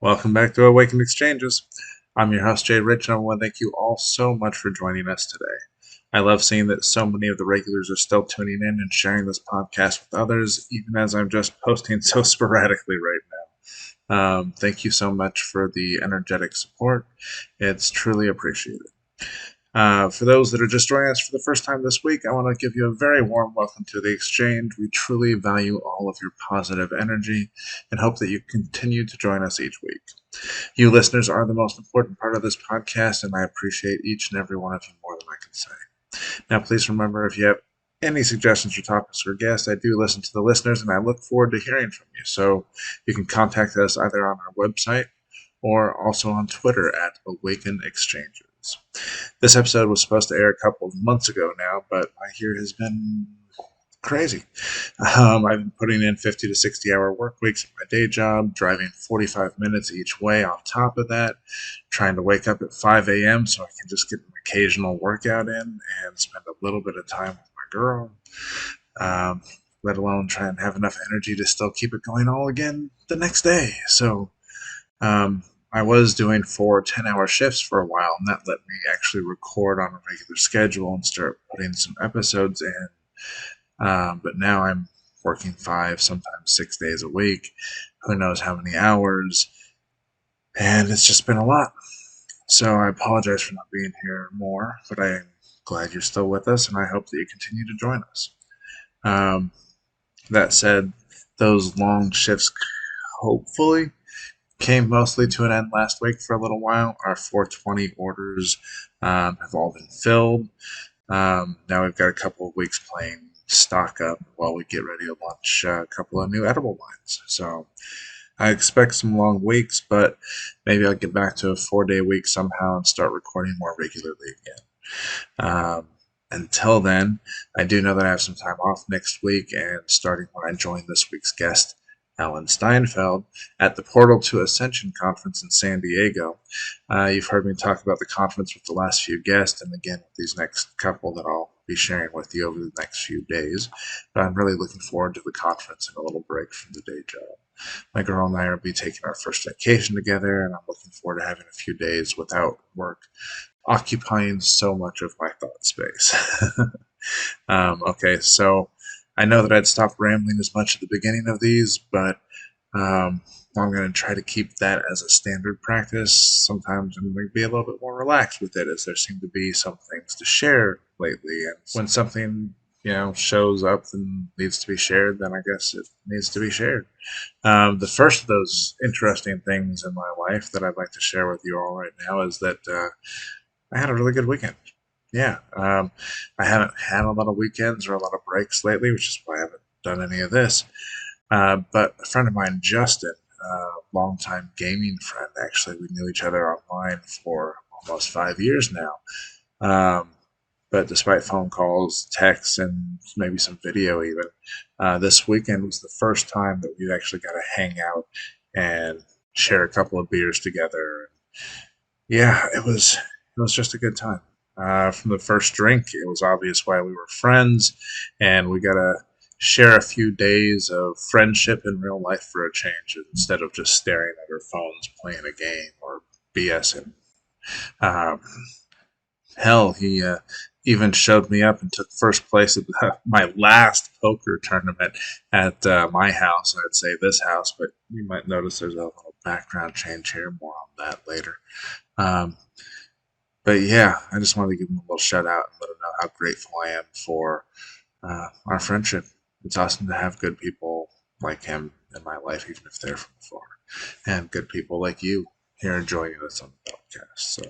Welcome back to Awakened Exchanges. I'm your host, Jay Rich, and I want to thank you all so much for joining us today. I love seeing that so many of the regulars are still tuning in and sharing this podcast with others, even as I'm just posting so sporadically right now. Thank you so much for the energetic support. It's truly appreciated. For those that are just joining us for the first time this week, I want to give you a very warm welcome to the exchange. We truly value all of your positive energy and hope that you continue to join us each week. You listeners are the most important part of this podcast, and I appreciate each and every one of you more than I can say. Now, please remember, if you have any suggestions for topics or guests, I do listen to the listeners, and I look forward to hearing from you. So you can contact us either on our website or also on Twitter at Awaken Exchanges. This episode was supposed to air a couple of months ago now, but my year has been crazy. I've been putting in 50 to 60 hour work weeks at my day job, driving 45 minutes each way on top of that, trying to wake up at 5 a.m. so I can just get an occasional workout in and spend a little bit of time with my girl, let alone try and have enough energy to still keep it going all again the next day. So I was doing 4 10-hour shifts for a while, and that let me actually record on a regular schedule and start putting some episodes in. But now I'm working 5, sometimes 6 days a week, who knows how many hours, and it's just been a lot. So I apologize for not being here more, but I am glad you're still with us, and I hope that you continue to join us. That said, those long shifts hopefully came mostly to an end last week for a little while. Our 420 orders have all been filled. Now we've got a couple of weeks playing stock up while we get ready to launch a couple of new edible lines. So I expect some long weeks, but maybe I'll get back to a 4-day week somehow and start recording more regularly again. Until then, I do know that I have some time off next week, and starting when I join this week's guest, Alan Steinfeld, at the Portal to Ascension Conference in San Diego. You've heard me talk about the conference with the last few guests, and again with these next couple that I'll be sharing with you over the next few days. But I'm really looking forward to the conference and a little break from the day job. My girl and I will be taking our first vacation together, and I'm looking forward to having a few days without work occupying so much of my thought space. Okay, so I know that I'd stop rambling as much at the beginning of these, but I'm going to try to keep that as a standard practice. Sometimes I'm going to be a little bit more relaxed with it, as there seem to be some things to share lately. And when something, shows up and needs to be shared, then I guess it needs to be shared. The first of those interesting things in my life that I'd like to share with you all right now is that I had a really good weekend. Yeah, I haven't had a lot of weekends or a lot of breaks lately, which is why I haven't done any of this. But a friend of mine, Justin, a longtime gaming friend, actually, we knew each other online for almost 5 years now. But despite phone calls, texts, and maybe some video even, this weekend was the first time that we actually got to hang out and share a couple of beers together. Yeah, it was just a good time. From the first drink, it was obvious why we were friends, and we got to share a few days of friendship in real life for a change, instead of just staring at our phones playing a game or BSing. Hell, he even showed me up and took first place at my last poker tournament at my house. I'd say this house, but you might notice there's a little background change here. More on that later. But yeah, I just wanted to give him a little shout out and let him know how grateful I am for our friendship. It's awesome to have good people like him in my life, even if they're from afar, and good people like you here joining us on the podcast. So,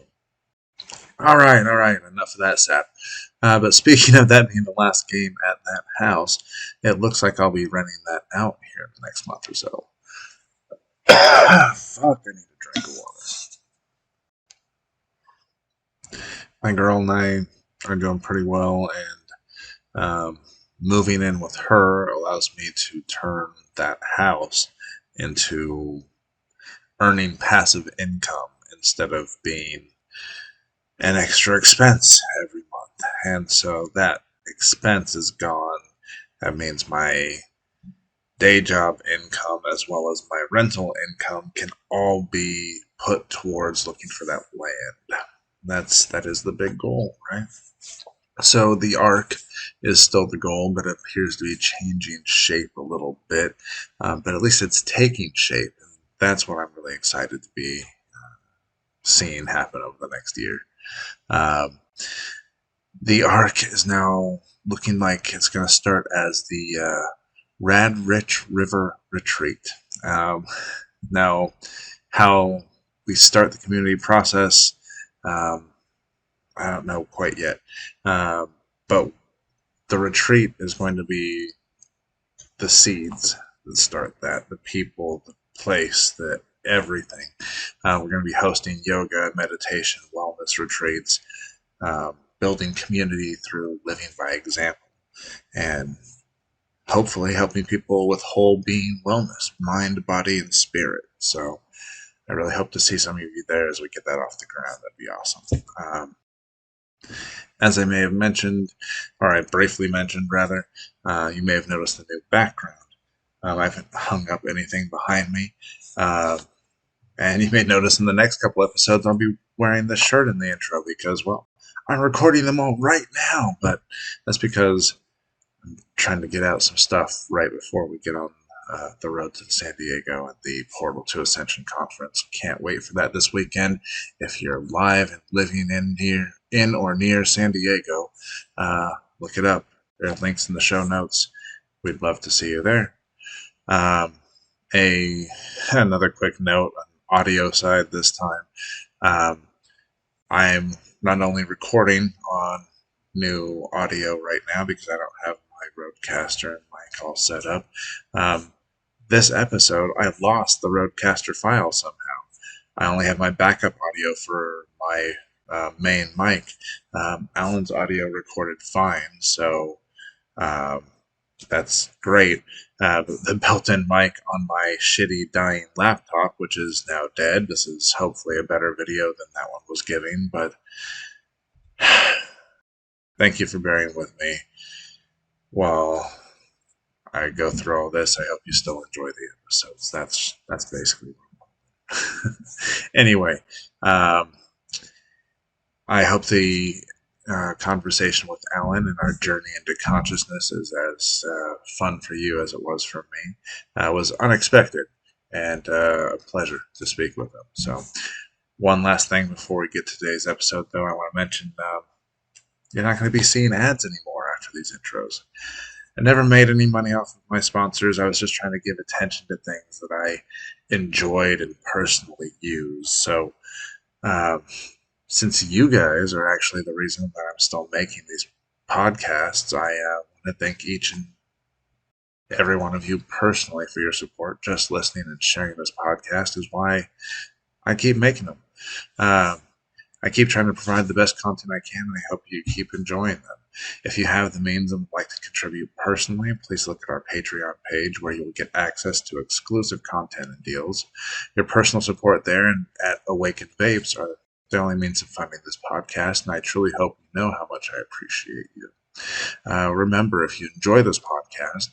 all right, enough of that sad. But speaking of that being the last game at that house, it looks like I'll be renting that out here in the next month or so. Fuck, I need a drink of water. My girl and I are doing pretty well, and moving in with her allows me to turn that house into earning passive income instead of being an extra expense every month. And so that expense is gone. That means my day job income as well as my rental income can all be put towards looking for that land. That is the big goal, right? So the arc is still the goal, but it appears to be changing shape a little bit. But at least it's taking shape, and that's what I'm really excited to be seeing happen over the next year. Um, the arc is now looking like it's going to start as the Rad Rich River Retreat. Now, how we start the community process, um, I don't know quite yet. But the retreat is going to be the seeds that start that, the people, the place, the everything. We're going to be hosting yoga, meditation, wellness retreats, building community through living by example, and hopefully helping people with whole being wellness, mind, body, and spirit. So I really hope to see some of you there as we get that off the ground. That'd be awesome. As I may have mentioned, or I briefly mentioned rather, you may have noticed the new background. I haven't hung up anything behind me. And you may notice in the next couple episodes, I'll be wearing this shirt in the intro because, well, I'm recording them all right now. But that's because I'm trying to get out some stuff right before we get on the road to San Diego and the Portal to Ascension Conference. Can't wait for that this weekend. If you're live and living in or near San Diego, look it up. There are links in the show notes. We'd love to see you there. Another quick note on audio side this time. I'm not only recording on new audio right now because I don't have my Rodecaster and mic all set up. This episode, I lost the Rodecaster file somehow. I only have my backup audio for my main mic. Alan's audio recorded fine, so that's great. The built-in mic on my shitty dying laptop, which is now dead. This is hopefully a better video than that one was giving, but thank you for bearing with me while I go through all this. I hope you still enjoy the episodes. That's basically what anyway, I hope the conversation with Alan and our journey into consciousness is as fun for you as it was for me. It was unexpected and a pleasure to speak with him. So, one last thing before we get to today's episode, though, I want to mention you're not going to be seeing ads anymore after these intros. I never made any money off of my sponsors. I was just trying to give attention to things that I enjoyed and personally used. So, since you guys are actually the reason that I'm still making these podcasts, I want to thank each and every one of you personally for your support. Just listening and sharing this podcast is why I keep making them. I keep trying to provide the best content I can, and I hope you keep enjoying them. If you have the means and would like to contribute personally, please look at our Patreon page where you'll get access to exclusive content and deals. Your personal support there and at Awakened Vapes are the only means of funding this podcast, and I truly hope you know how much I appreciate you. Remember, if you enjoy this podcast,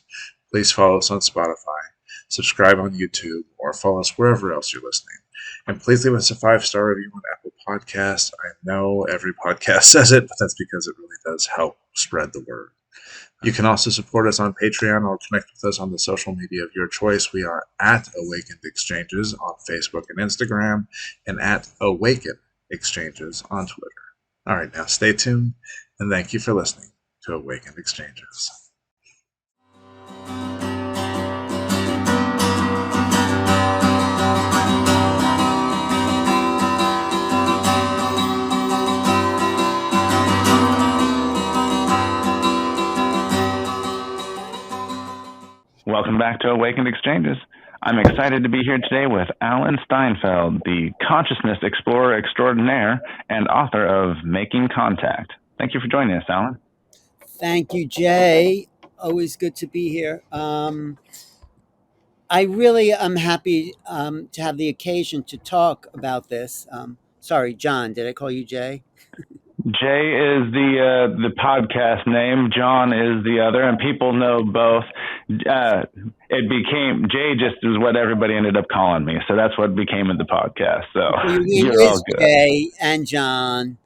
please follow us on Spotify, subscribe on YouTube, or follow us wherever else you're listening. And please leave us a 5-star review on Apple Podcasts. I know every podcast says it, but that's because it really does help spread the word. You can also support us on Patreon or connect with us on the social media of your choice. We are at Awakened Exchanges on Facebook and Instagram, and at Awaken Exchanges on Twitter. All right, now stay tuned, and thank you for listening to Awakened Exchanges. Welcome back to Awakened Exchanges. I'm excited to be here today with Alan Steinfeld, the consciousness explorer extraordinaire and author of Making Contact. Thank you for joining us, Alan. Thank you, Jay. Always good to be here. I really am happy to have the occasion to talk about this. Sorry, John, did I call you Jay? Jay is the podcast name. John is the other, and people know both. It became Jay. Just is what everybody ended up calling me, so that's what became of the podcast. So So your name you're all is good. Jay and John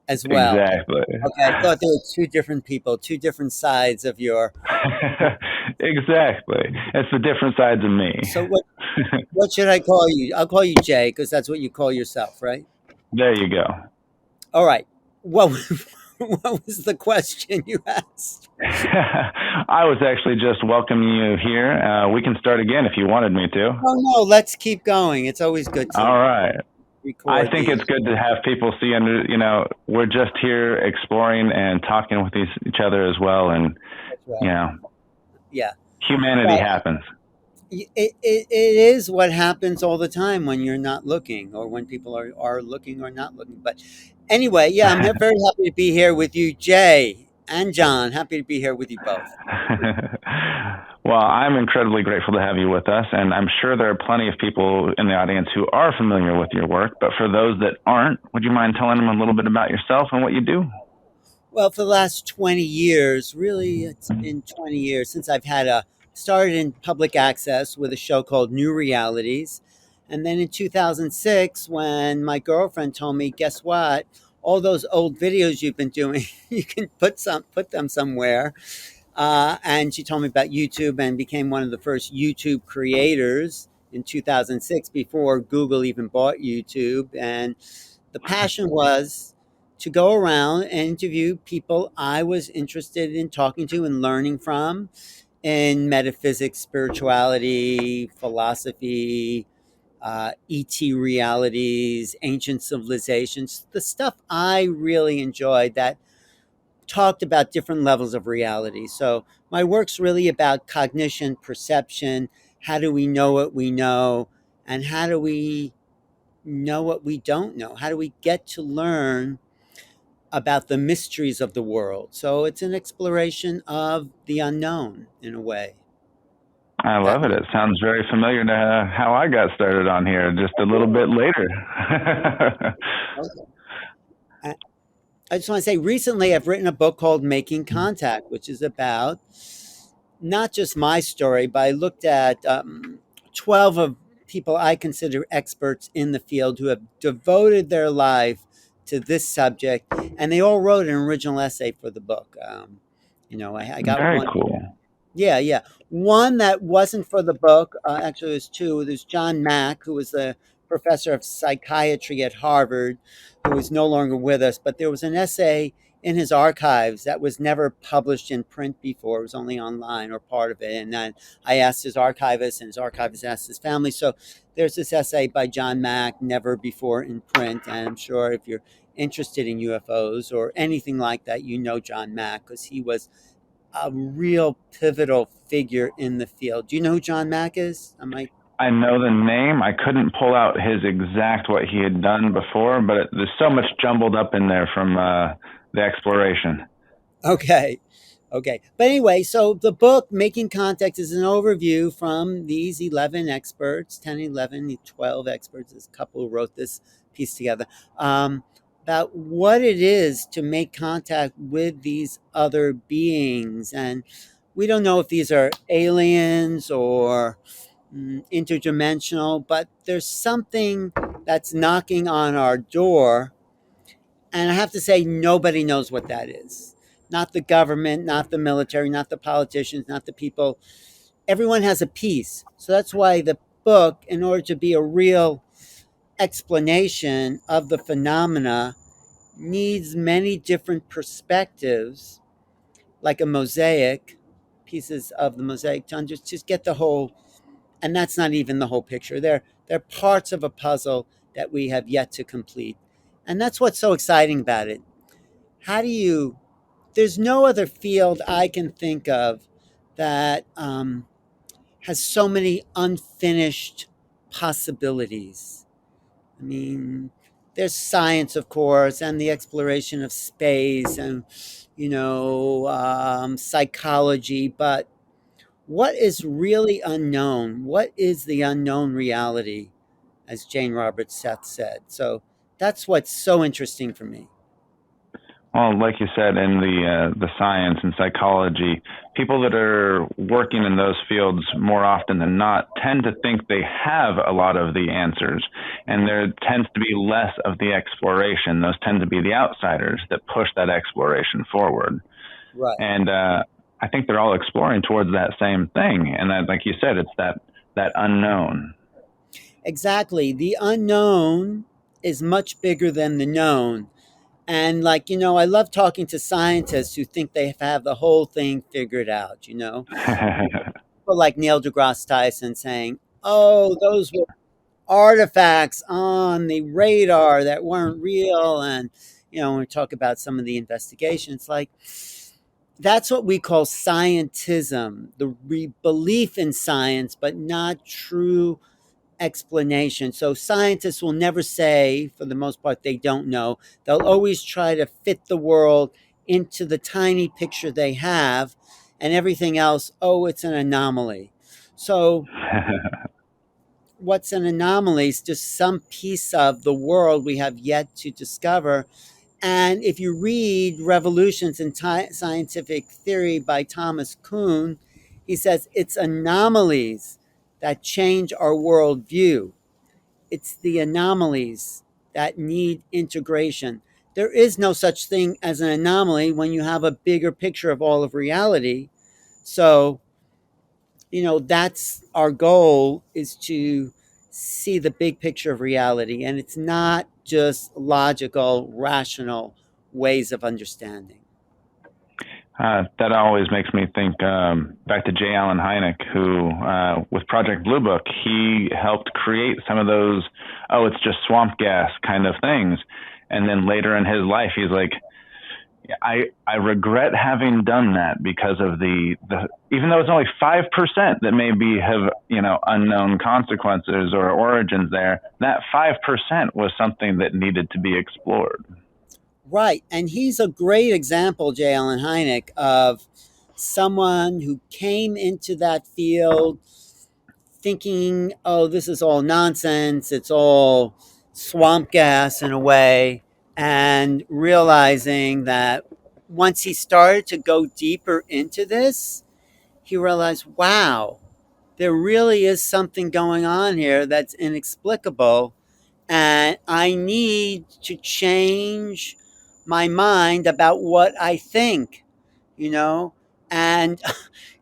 as well. Exactly. Okay, I thought there were two different people, two different sides of your. Exactly. It's the different sides of me. So what should I call you? I'll call you Jay because that's what you call yourself, right? There you go. All right. What what was the question you asked? I was actually just welcoming you here. We can start again if you wanted me to. Oh no, let's keep going. It's always good to All right. record. I think it's good to have people see under, we're just here exploring and talking with each other as well. And, right. Yeah. Humanity happens. It is what happens all the time when you're not looking or when people are looking or not looking. But anyway, yeah, I'm very happy to be here with you, Jay and John. Happy to be here with you both. Well, I'm incredibly grateful to have you with us, and I'm sure there are plenty of people in the audience who are familiar with your work. But for those that aren't, would you mind telling them a little bit about yourself and what you do? Well, for the last 20 years, really, it's been 20 years since I've started in public access with a show called New Realities. And then in 2006, when my girlfriend told me, guess what? All those old videos you've been doing, you can put them somewhere. And she told me about YouTube and became one of the first YouTube creators in 2006 before Google even bought YouTube. And the passion was to go around and interview people I was interested in talking to and learning from in metaphysics, spirituality, philosophy, ET realities, ancient civilizations, the stuff I really enjoyed that talked about different levels of reality. So my work's really about cognition, perception. How do we know what we know? And how do we know what we don't know? How do we get to learn about the mysteries of the world? So it's an exploration of the unknown in a way. I love it. It sounds very familiar to how I got started on here, just a little bit later. I just want to say recently I've written a book called Making Contact, which is about not just my story, but I looked at 12 of people I consider experts in the field who have devoted their life to this subject, and they all wrote an original essay for the book. I got very one. Cool. Yeah. One that wasn't for the book. Actually, there's two. There's John Mack, who was the professor of psychiatry at Harvard, who is no longer with us. But there was an essay in his archives that was never published in print before. It was only online or part of it. And then I asked his archivist, and his archivist asked his family. So there's this essay by John Mack, never before in print. And I'm sure if you're interested in UFOs or anything like that, you know John Mack, because he was a real pivotal figure in the field. Do you know who John Mack is? I know the name. I couldn't pull out his exact what he had done before, but there's so much jumbled up in there from the exploration. Okay. But anyway, so the book, Making Contact, is an overview from these 11 experts, 10, 11, 12 experts. There's a couple who wrote this piece together. About what it is to make contact with these other beings. And we don't know if these are aliens or interdimensional, but there's something that's knocking on our door. And I have to say, nobody knows what that is. Not the government, not the military, not the politicians, not the people. Everyone has a piece. So that's why the book, in order to be a real explanation of the phenomena, needs many different perspectives, like a mosaic, pieces of the mosaic, to just get the whole. And that's not even the whole picture. They're parts of a puzzle that we have yet to complete. And that's what's so exciting about it. There's no other field I can think of that has so many unfinished possibilities. I mean, there's science, of course, and the exploration of space and, psychology, but what is really unknown? What is the unknown reality, as Jane Roberts Seth said? So that's what's so interesting for me. Well, like you said, in the science and psychology, people that are working in those fields more often than not tend to think they have a lot of the answers, and there tends to be less of the exploration. Those tend to be the outsiders that push that exploration forward. Right. And I think they're all exploring towards that same thing. And that, like you said, it's that unknown. Exactly. The unknown is much bigger than the known. And like, I love talking to scientists who think they have the whole thing figured out. People like Neil deGrasse Tyson saying, "Oh, those were artifacts on the radar that weren't real." And, when we talk about some of the investigations, like that's what we call scientism, the belief in science, but not true explanation. So scientists will never say, for the most part, they don't know. They'll always try to fit the world into the tiny picture they have, and everything else, oh, it's an anomaly. So what's an anomaly is just some piece of the world we have yet to discover. And if you read Revolutions in Scientific Theory by Thomas Kuhn, he says it's anomalies that change our worldview. It's the anomalies that need integration. There is no such thing as an anomaly when you have a bigger picture of all of reality. So, that's our goal, is to see the big picture of reality. And it's not just logical, rational ways of understanding. That always makes me think back to J. Allen Hynek, who, with Project Blue Book, he helped create some of those, oh, it's just swamp gas kind of things. And then later in his life, he's like, I regret having done that because of the even though it's only 5% that maybe have, unknown consequences or origins there, that 5% was something that needed to be explored. Right. And he's a great example, J. Allen Hynek, of someone who came into that field thinking, oh, this is all nonsense. It's all swamp gas in a way. And realizing that once he started to go deeper into this, he realized, wow, there really is something going on here that's inexplicable. And I need to change my mind about what I think, you know? And,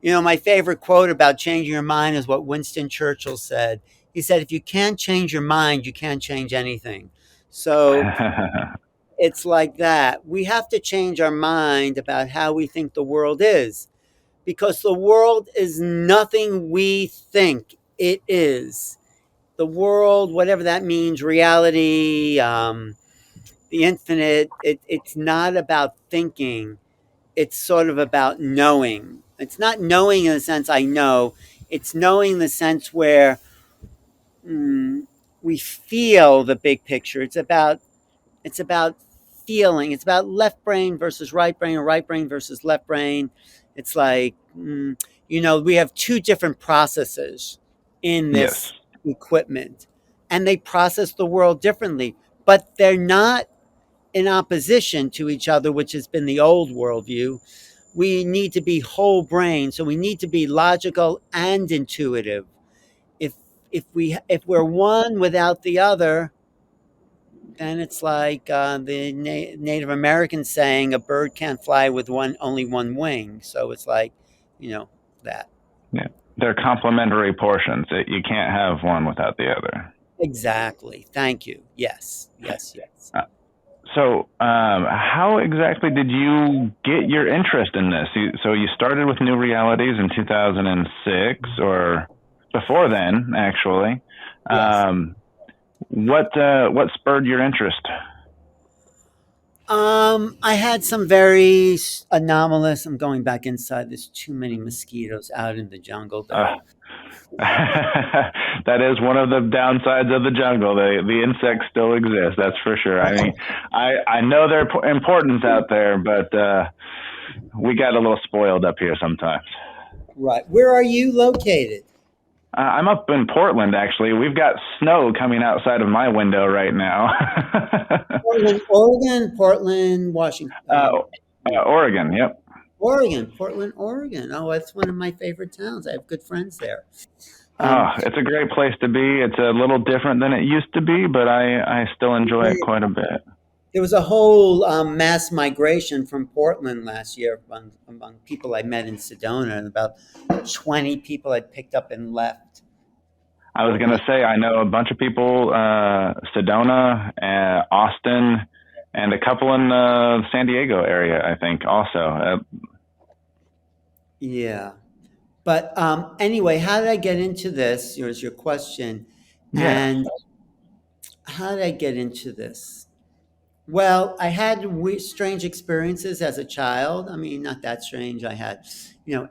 my favorite quote about changing your mind is what Winston Churchill said. He said, if you can't change your mind, you can't change anything. So it's like that. We have to change our mind about how we think the world is, because the world is nothing we think it is. The world, whatever that means, reality, the infinite, it's not about thinking. It's sort of about knowing. It's not knowing in the sense I know. It's knowing in the sense where we feel the big picture. It's about feeling. It's about left brain versus right brain, or right brain versus left brain. It's like, we have two different processes in Yes. this equipment, and they process the world differently, but they're not in opposition to each other, which has been the old worldview. We need to be whole brain, so we need to be logical and intuitive. If if we're one without the other, then it's like the Native American saying, "A bird can't fly with only one wing." So it's like, that. Yeah. They're complementary portions. You can't have one without the other. Exactly. Thank you. Yes. Yes. Yes. So, how exactly did you get your interest in this? So you started with New Realities in 2006, or before then, actually. Yes. What spurred your interest? I had some very anomalous. I'm going back inside. There's too many mosquitoes out in the jungle, though. That is one of the downsides of the jungle. The insects still exist, that's for sure. I mean, I know their importance out there, but we got a little spoiled up here sometimes. Right. Where are you located? I'm up in Portland, actually. We've got snow coming outside of my window right now. Portland, Washington. Oregon, yep. Portland, Oregon. Oh, that's one of my favorite towns. I have good friends there. It's a great place to be. It's a little different than it used to be, but I still enjoy it quite a bit. There was a whole mass migration from Portland last year among people I met in Sedona, and about 20 people had picked up and left. I was going to say, I know a bunch of people, Sedona, Austin, and a couple in the San Diego area, I think, also. Yeah. But anyway, how did I get into this? Here's your question. Yeah. And how did I get into this? Well, I had strange experiences as a child. I mean, not that strange. I had,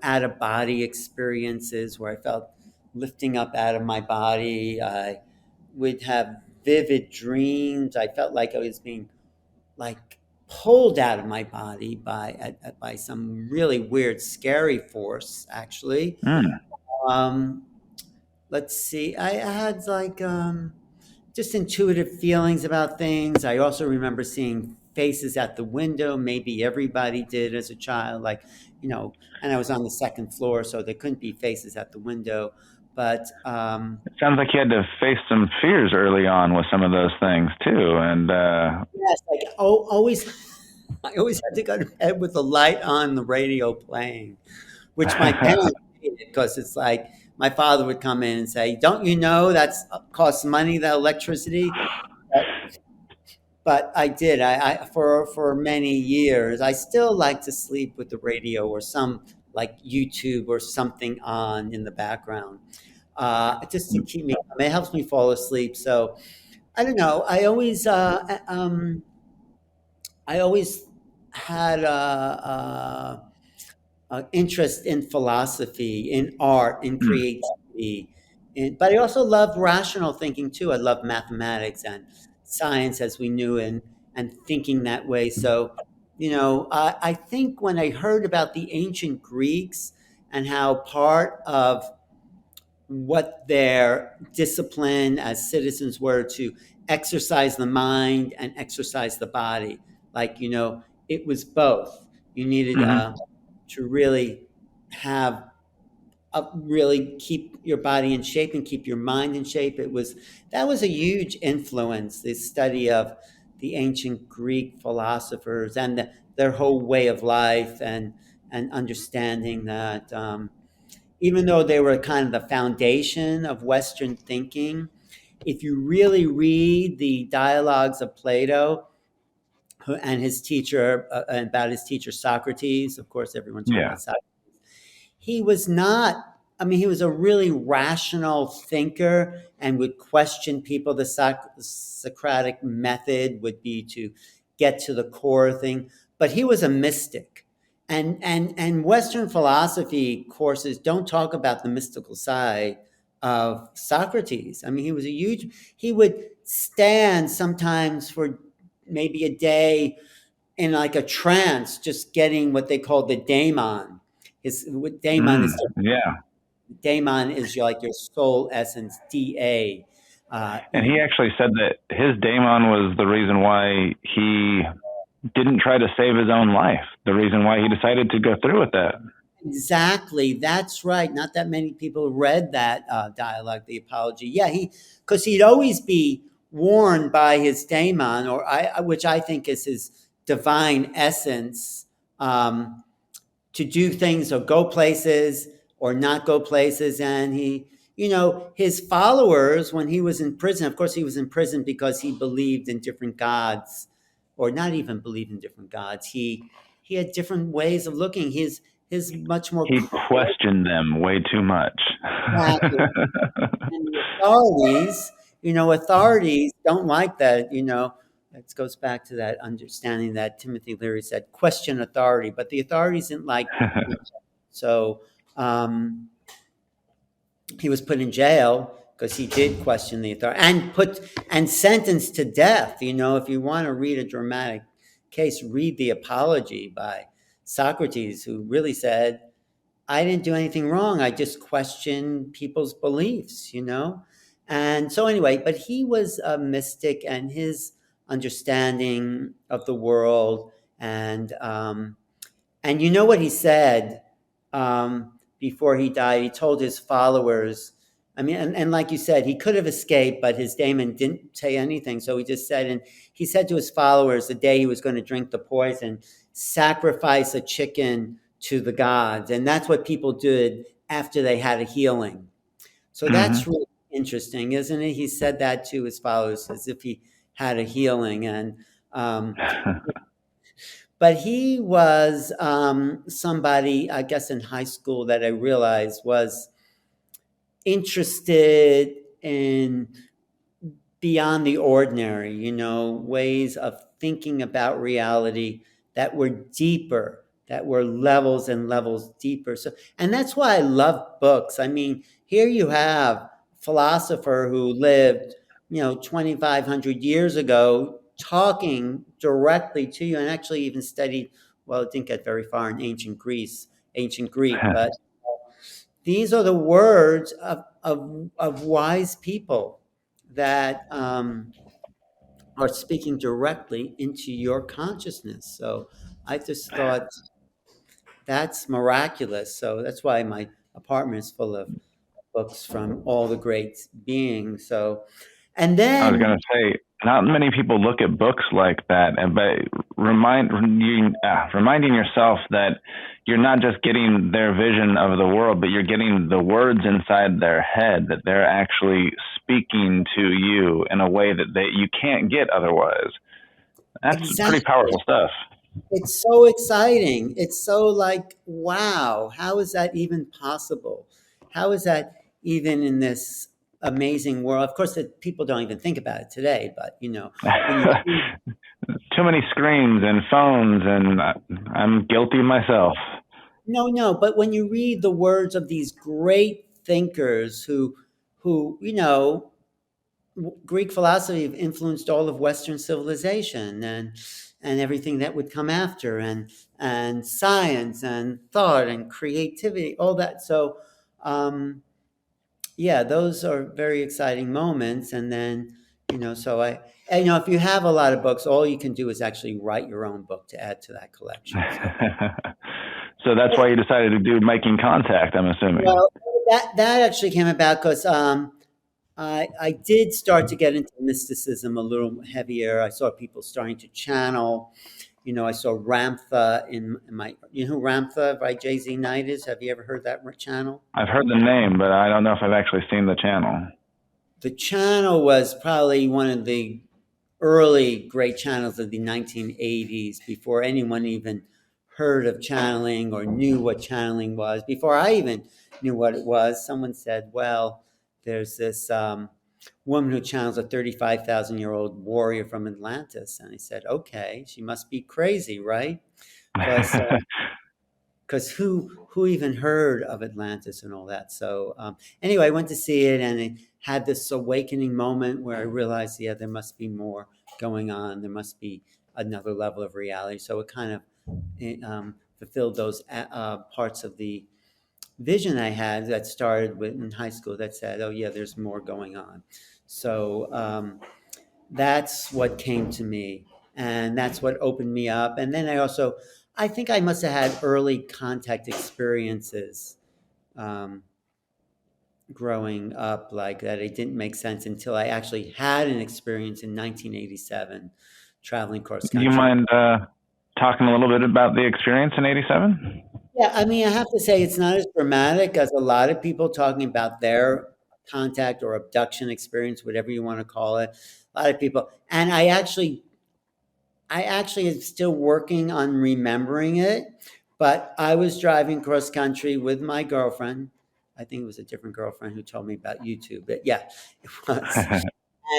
out of body experiences where I felt lifting up out of my body. I would have vivid dreams. I felt like I was being like pulled out of my body by some really weird, scary force, actually. Let's see. I had like just intuitive feelings about things. I also remember seeing faces at the window. Maybe everybody did as a child, and I was on the second floor, so there couldn't be faces at the window. But it sounds like you had to face some fears early on with some of those things too. And yes, I always had to go to bed with the light on, the radio playing, which my parents hated because it's like my father would come in and say, "Don't you know that's costs money, the electricity?" But I did. I for many years, I still like to sleep with the radio or some like YouTube or something on in the background, just to keep me. It helps me fall asleep. So I don't know. I always had a interest in philosophy, in art, in creativity. But I also loved rational thinking too. I loved mathematics and science as we knew and thinking that way. So, I think when I heard about the ancient Greeks and how part of what their discipline as citizens were to exercise the mind and exercise the body, it was both. You needed to really have really keep your body in shape and keep your mind in shape. That was a huge influence, this study of the ancient Greek philosophers and their whole way of life and understanding that even though they were kind of the foundation of Western thinking, if you really read the dialogues of Plato and his teacher, about his teacher Socrates, of course, everyone's heard about Socrates. He was not, he was a really rational thinker and would question people. The Socratic method would be to get to the core thing, but he was a mystic. And Western philosophy courses don't talk about the mystical side of Socrates. He would stand sometimes for maybe a day in like a trance, just getting what they call the daemon. Daemon is like your soul essence, DA. And he actually said that his daemon was the reason why he didn't try to save his own life, the reason why he decided to go through with that. Exactly. That's right. Not that many people read that dialogue, the apology. Yeah, because he'd always be warned by his daemon, which I think is his divine essence, to do things or go places or not go places. And his followers, when he was in prison, of course he was in prison because he believed in different gods, or not even believed in different gods. He had different ways of looking. His much more. He questioned them way too much. Exactly. And the authorities don't like that. It goes back to that understanding that Timothy Leary said, question authority, but the authorities didn't like it. So he was put in jail because he did question the authority and sentenced to death. If you want to read a dramatic case, read the Apology by Socrates, who really said, I didn't do anything wrong. I just questioned people's beliefs, you know? And so, anyway, but he was a mystic, and his understanding of the world and you know what he said before he died? He told his followers, I mean, and like you said, he could have escaped, but his daemon didn't say anything. So he just said, and he said to his followers the day he was going to drink the poison, sacrifice a chicken to the gods. And that's what people did after they had a healing. So that's really interesting, isn't it? He said that to his followers as if he had a healing. And, um, but he was somebody, I guess, in high school that I realized was interested in beyond the ordinary, you know, ways of thinking about reality that were deeper, that were levels and levels deeper. So, and that's why I love books. I mean, here you have a philosopher who lived, 2,500 years ago, talking directly to you, and actually even studied, well, it didn't get very far in ancient Greek, but these are the words of wise people that are speaking directly into your consciousness. So I just thought that's miraculous. So that's why my apartment is full of books from all the great beings. So, and I was going then to say, not many people look at books like that, but reminding yourself that you're not just getting their vision of the world, but you're getting the words inside their head, that they're actually speaking to you in a way that you can't get otherwise. That's exactly. pretty powerful stuff. It's so exciting. It's so like, wow, how is that even possible? How is that even in this amazing world? Of course, that people don't even think about it today, but when you Too many screens and phones, and I'm guilty myself. no, but when you read the words of these great thinkers who Greek philosophy influenced all of Western civilization and everything that would come after, and science and thought and creativity, all that. So, yeah, those are very exciting moments. And then, so if you have a lot of books, all you can do is actually write your own book to add to that collection. So. So that's why you decided to do Making Contact, I'm assuming. Well, that actually came about because I did start to get into mysticism a little heavier. I saw people starting to channel. I saw Ramtha in my, who Ramtha by Jay-Z Knight is? Have you ever heard that channel? I've heard the name, but I don't know if I've actually seen the channel. The channel was probably one of the early great channels of the 1980s, before anyone even heard of channeling or knew what channeling was. Before I even knew what it was, someone said, well, there's this woman who channels a 35,000-year-old warrior from Atlantis. And I said, okay, she must be crazy, right? Because who even heard of Atlantis and all that? So anyway, I went to see it, and it had this awakening moment where I realized, yeah, there must be more going on. There must be another level of reality. So it kind of fulfilled those parts of the vision I had that started in high school that said, oh yeah, there's more going on. So that's what came to me, and that's what opened me up. And then I think I must have had early contact experiences growing up like that. It didn't make sense until I actually had an experience in 1987 traveling cross country. Do you mind talking a little bit about the experience in 87? Yeah, I mean, I have to say it's not as dramatic as a lot of people talking about their contact or abduction experience, whatever you want to call it. A lot of people, and I actually am still working on remembering it, but I was driving cross country with my girlfriend. I think it was a different girlfriend who told me about YouTube, but yeah, it was.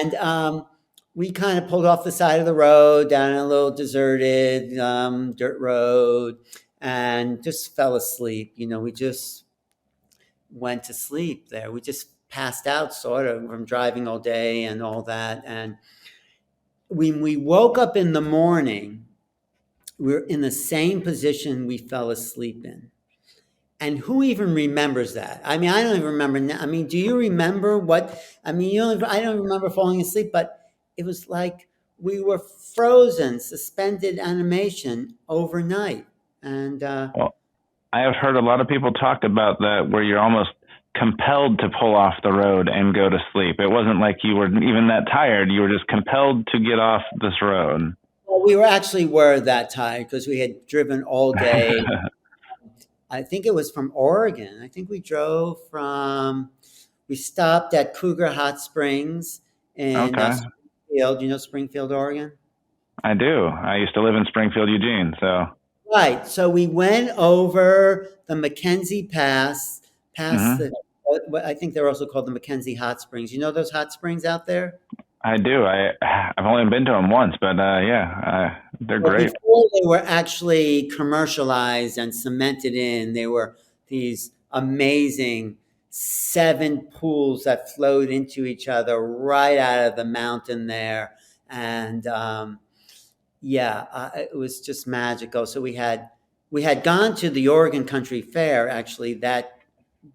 And we kind of pulled off the side of the road down a little deserted dirt road, and just fell asleep. We just went to sleep there. We just passed out sort of from driving all day and all that. And when we woke up in the morning, we were in the same position we fell asleep in. And who even remembers that? I mean, I don't even remember. I mean, do you remember what? I mean, I don't remember falling asleep, but it was like we were frozen, suspended animation overnight. And Well, I have heard a lot of people talk about that, where you're almost compelled to pull off the road and go to sleep. It wasn't like you were even that tired. You were just compelled to get off this road. well, we were that tired because we had driven all day. I think it was from Oregon. I think we stopped at Cougar Hot Springs in Okay. Springfield. You know Springfield, Oregon? I do. I used to live in Springfield, Eugene. So, Right. So we went over the Mackenzie Pass, past hmm the, I think they're also called the Mackenzie Hot Springs. You know those hot springs out there? I do. I've only been to them once, but yeah, they're Well, great. before they were actually commercialized and cemented in, they were these amazing 7 pools that flowed into each other right out of the mountain there. And yeah, it was just magical. So we had gone to the Oregon Country Fair actually that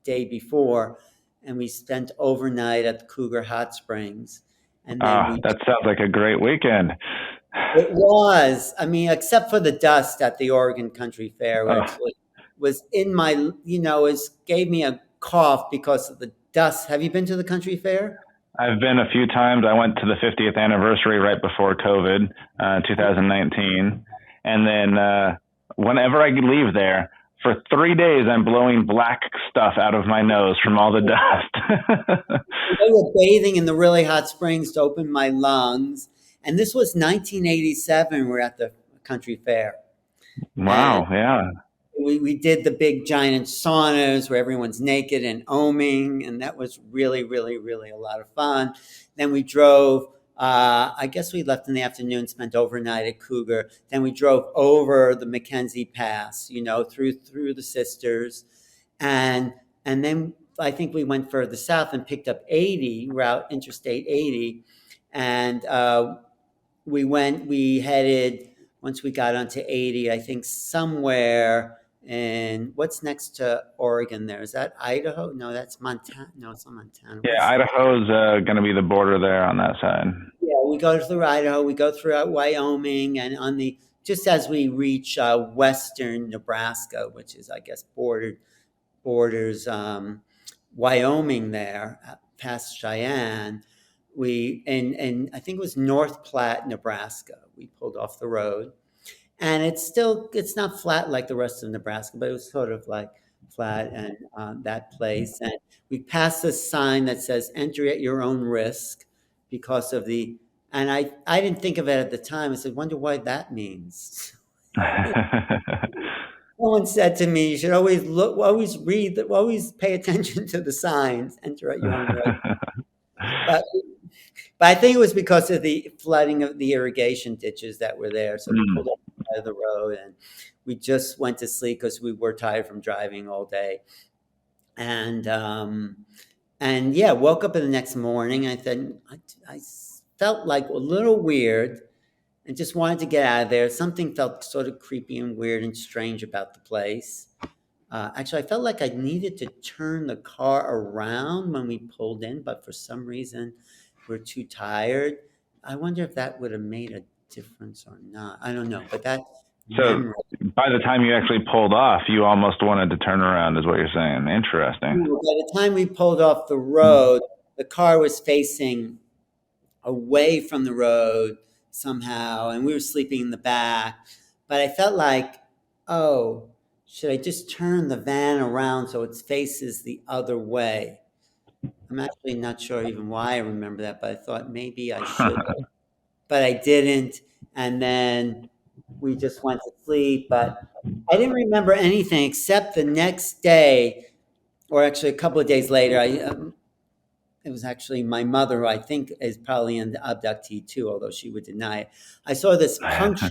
day before, and we spent overnight at the Cougar Hot Springs, and then Ah, we that sounds like a great weekend. it was. I mean, except for the dust at the Oregon Country Fair, which Oh, was in my, it gave me a cough because of the dust. Have you been to the country fair? I've been a few times. I went to the 50th anniversary right before COVID, 2019. And then whenever I leave there, for 3 days, I'm blowing black stuff out of my nose from all the dust. I was bathing in the really hot springs to open my lungs. And this was 1987. We're at the country fair. And Wow, yeah. we did the big giant saunas where everyone's naked and oming, and that was really, really, really a lot of fun. Then we drove. I guess we left in the afternoon, spent overnight at Cougar. Then we drove over the Mackenzie Pass, through the Sisters, and then I think we went further south and picked up 80 route Interstate 80, and we headed once we got onto 80, I think somewhere in what's next to Oregon there. Is that Idaho? No, that's Montana. No, it's not Montana. Yeah, Idaho's going to be the border there on that side. Yeah, we go through Idaho, we go through Wyoming, and just as we reach western Nebraska, which is, I guess, borders Wyoming there, past Cheyenne, and I think it was North Platte, Nebraska. We pulled off the road, and it's not flat like the rest of Nebraska, but it was sort of like flat and that place. And we passed a sign that says "Enter at your own risk," because of the. And I didn't think of it at the time. I said, "Wonder what that means." Someone said to me, "You should always always read, always pay attention to the signs. Enter at your own risk." But But I think it was because of the flooding of the irrigation ditches that were there. So we pulled Mm. off the side of the road, and we just went to sleep because we were tired from driving all day. And yeah, woke up in the next morning. I said I felt like a little weird, and just wanted to get out of there. Something felt sort of creepy and weird and strange about the place. Actually, I felt like I needed to turn the car around when we pulled in, but for some reason, we're too tired. I wonder if that would have made a difference or not. I don't know, but that So memory. by the time you actually pulled off, you almost wanted to turn around, is what you're saying. Interesting. By the time we pulled off the road, the car was facing away from the road somehow, and we were sleeping in the back. But I felt like, oh, should I just turn the van around so it faces the other way? I'm actually not sure even why I remember that, but I thought maybe I should have. But I didn't. And then we just went to sleep. But I didn't remember anything except the next day, or actually a couple of days later. It was actually my mother, who I think is probably an abductee too, although she would deny it. I saw this puncture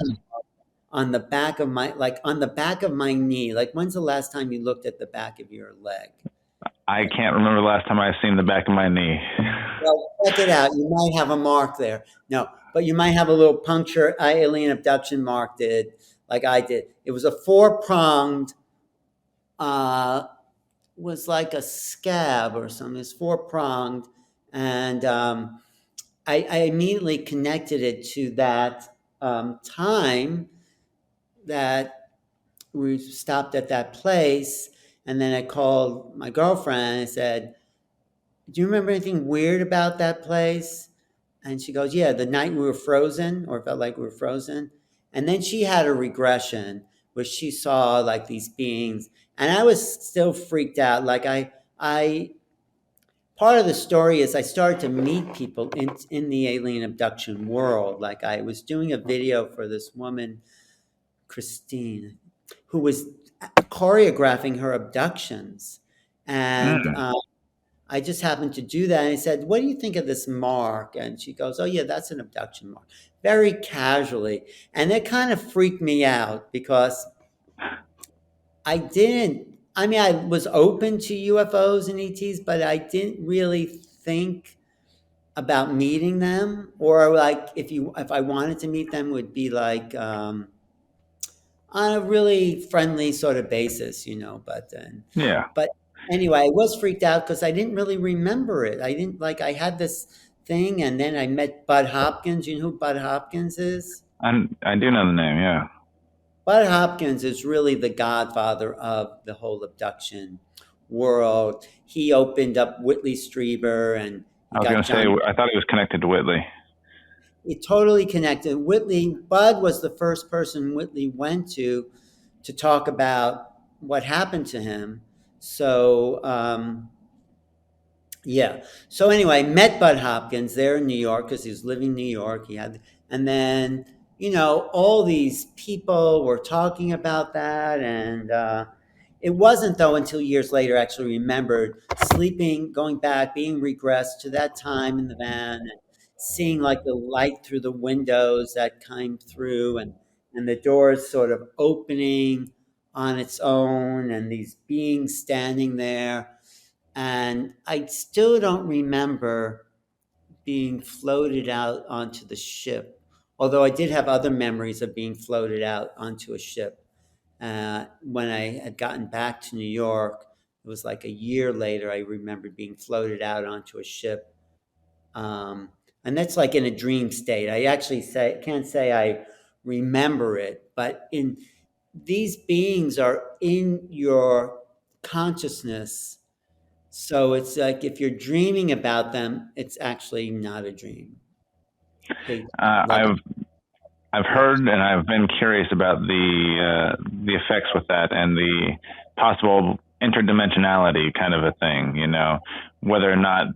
on the back of my knee. Like, when's the last time you looked at the back of your leg? I can't remember the last time I've seen the back of my knee. Well, check it out. You might have a mark there. No, but you might have a little puncture, alien abduction mark did, like I did. It was a 4-pronged uh, was like a scab or something. It's four pronged, and I immediately connected it to that time that we stopped at that place, and then I called my girlfriend and I said, "Do you remember anything weird about that place?" And she goes, "Yeah, the night we were frozen, or felt like we were frozen." And then she had a regression where she saw like these beings, and I was still freaked out. I part of the story is I started to meet people in the alien abduction world. Like I was doing a video for this woman, Christine, who was choreographing her abductions, and Mm. I just happened to do that. And I said, "What do you think of this mark?" And she goes, "Oh, yeah, that's an abduction mark," very casually. And it kind of freaked me out because I didn't, I mean, I was open to UFOs and ETs, but I didn't really think about meeting them, or like if I wanted to meet them would be like on a really friendly sort of basis, Yeah. but anyway, I was freaked out because I didn't really remember it. I didn't like I had this thing, and then I met Bud Hopkins. You know who Bud Hopkins is? I do know the name. Yeah. Bud Hopkins is really the godfather of the whole abduction world. He opened up Whitley Strieber, and he I was got going to say, John. I thought he was connected to Whitley. It totally connected. Bud was the first person Whitley went to talk about what happened to him. So, yeah. So anyway, met Bud Hopkins there in New York because he was living in New York. And then, all these people were talking about that. And it wasn't, though, until years later I actually remembered sleeping, going back, being regressed to that time in the van, and seeing like the light through the windows that came through, and the doors sort of opening on its own, and these beings standing there. And I still don't remember being floated out onto the ship, although I did have other memories of being floated out onto a ship. When I had gotten back to New York, it was like a year later, I remembered being floated out onto a ship. And that's like in a dream state. I actually can't say I remember it, but these beings are in your consciousness, so it's like if you're dreaming about them, it's actually not a dream. They Uh, like, I've I've yeah, heard and I've been curious about the effects with that and the possible interdimensionality kind of a thing. Whether or not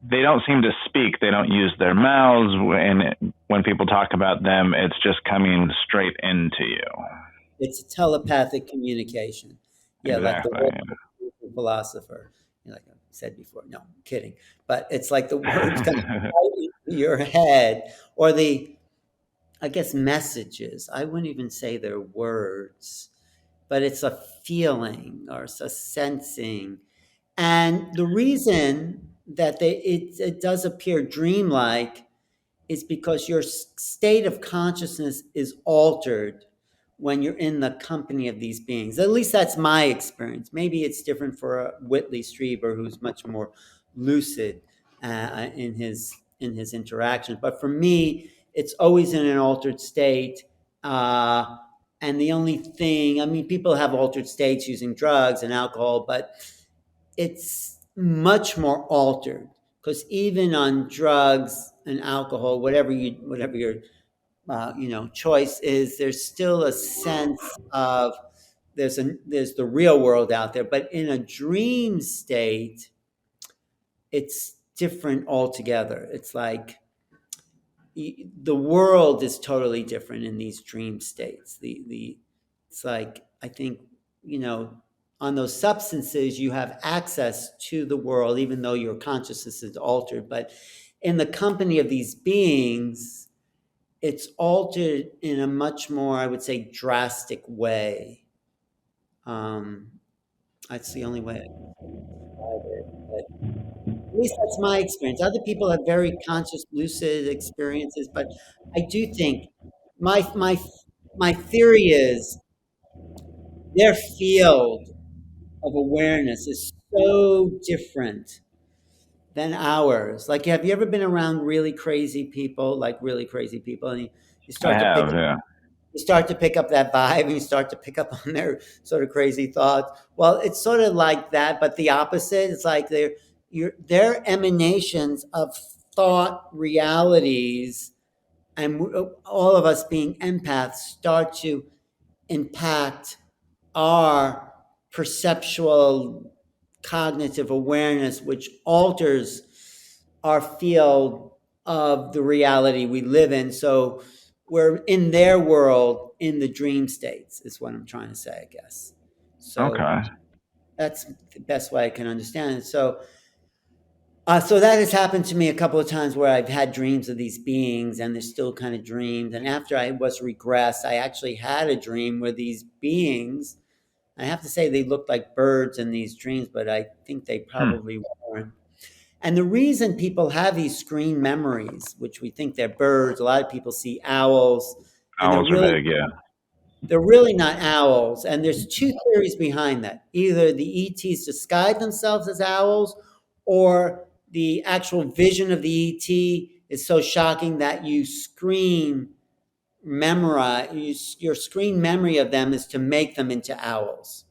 they don't seem to speak, they don't use their mouths, and when people talk about them, it's just coming straight into you. it's a telepathic communication. Yeah, like the Exactly. words of a philosopher. Like I said before, no, I'm kidding. But it's like the words come right into your head, or I guess, messages. I wouldn't even say they're words, but it's a feeling or it's a sensing. And the reason that it does appear dreamlike is because your state of consciousness is altered when you're in the company of these beings. At least that's my experience. Maybe it's different for Whitley Strieber, who's much more lucid in his interactions. But for me, it's always in an altered state. And the only thing, I mean, people have altered states using drugs and alcohol, but it's much more altered because even on drugs and alcohol, whatever your choice is, there's still a sense of there's the real world out there, but in a dream state, it's different altogether. It's like the world is totally different in these dream states. The It's like, I think, on those substances you have access to the world even though your consciousness is altered, but in the company of these beings it's altered in a much more, I would say, drastic way. um that's the only way I can describe it, but at least that's my experience. Other people have very conscious, lucid experiences, but I do think my my my theory is their field of awareness is so different than ours. Like, have you ever been around really crazy people, like really crazy people, and you I start to pick have, yeah. you start to pick up that vibe, and you start to pick up on their sort of crazy thoughts. Well, it's sort of like that, but the opposite. It's like they're emanations of thought realities, and all of us being empaths start to impact our perceptual cognitive awareness, which alters our field of the reality we live in. So we're in their world in the dream states, is what I'm trying to say, I guess. So Okay. that's the best way I can understand it. So that has happened to me a couple of times where I've had dreams of these beings and they're still kind of dreams. And after I was regressed, I actually had a dream where these beings, I have to say they looked like birds in these dreams, but I think they Hmm. probably weren't. And the reason people have these screen memories, which we think they're birds, a lot of people see owls, and Owls are big, yeah. they're really not owls. And there's two theories behind that. Either the ETs disguise themselves as owls, or the actual vision of the ET is so shocking that you screen your screen memory of them is to make them into owls.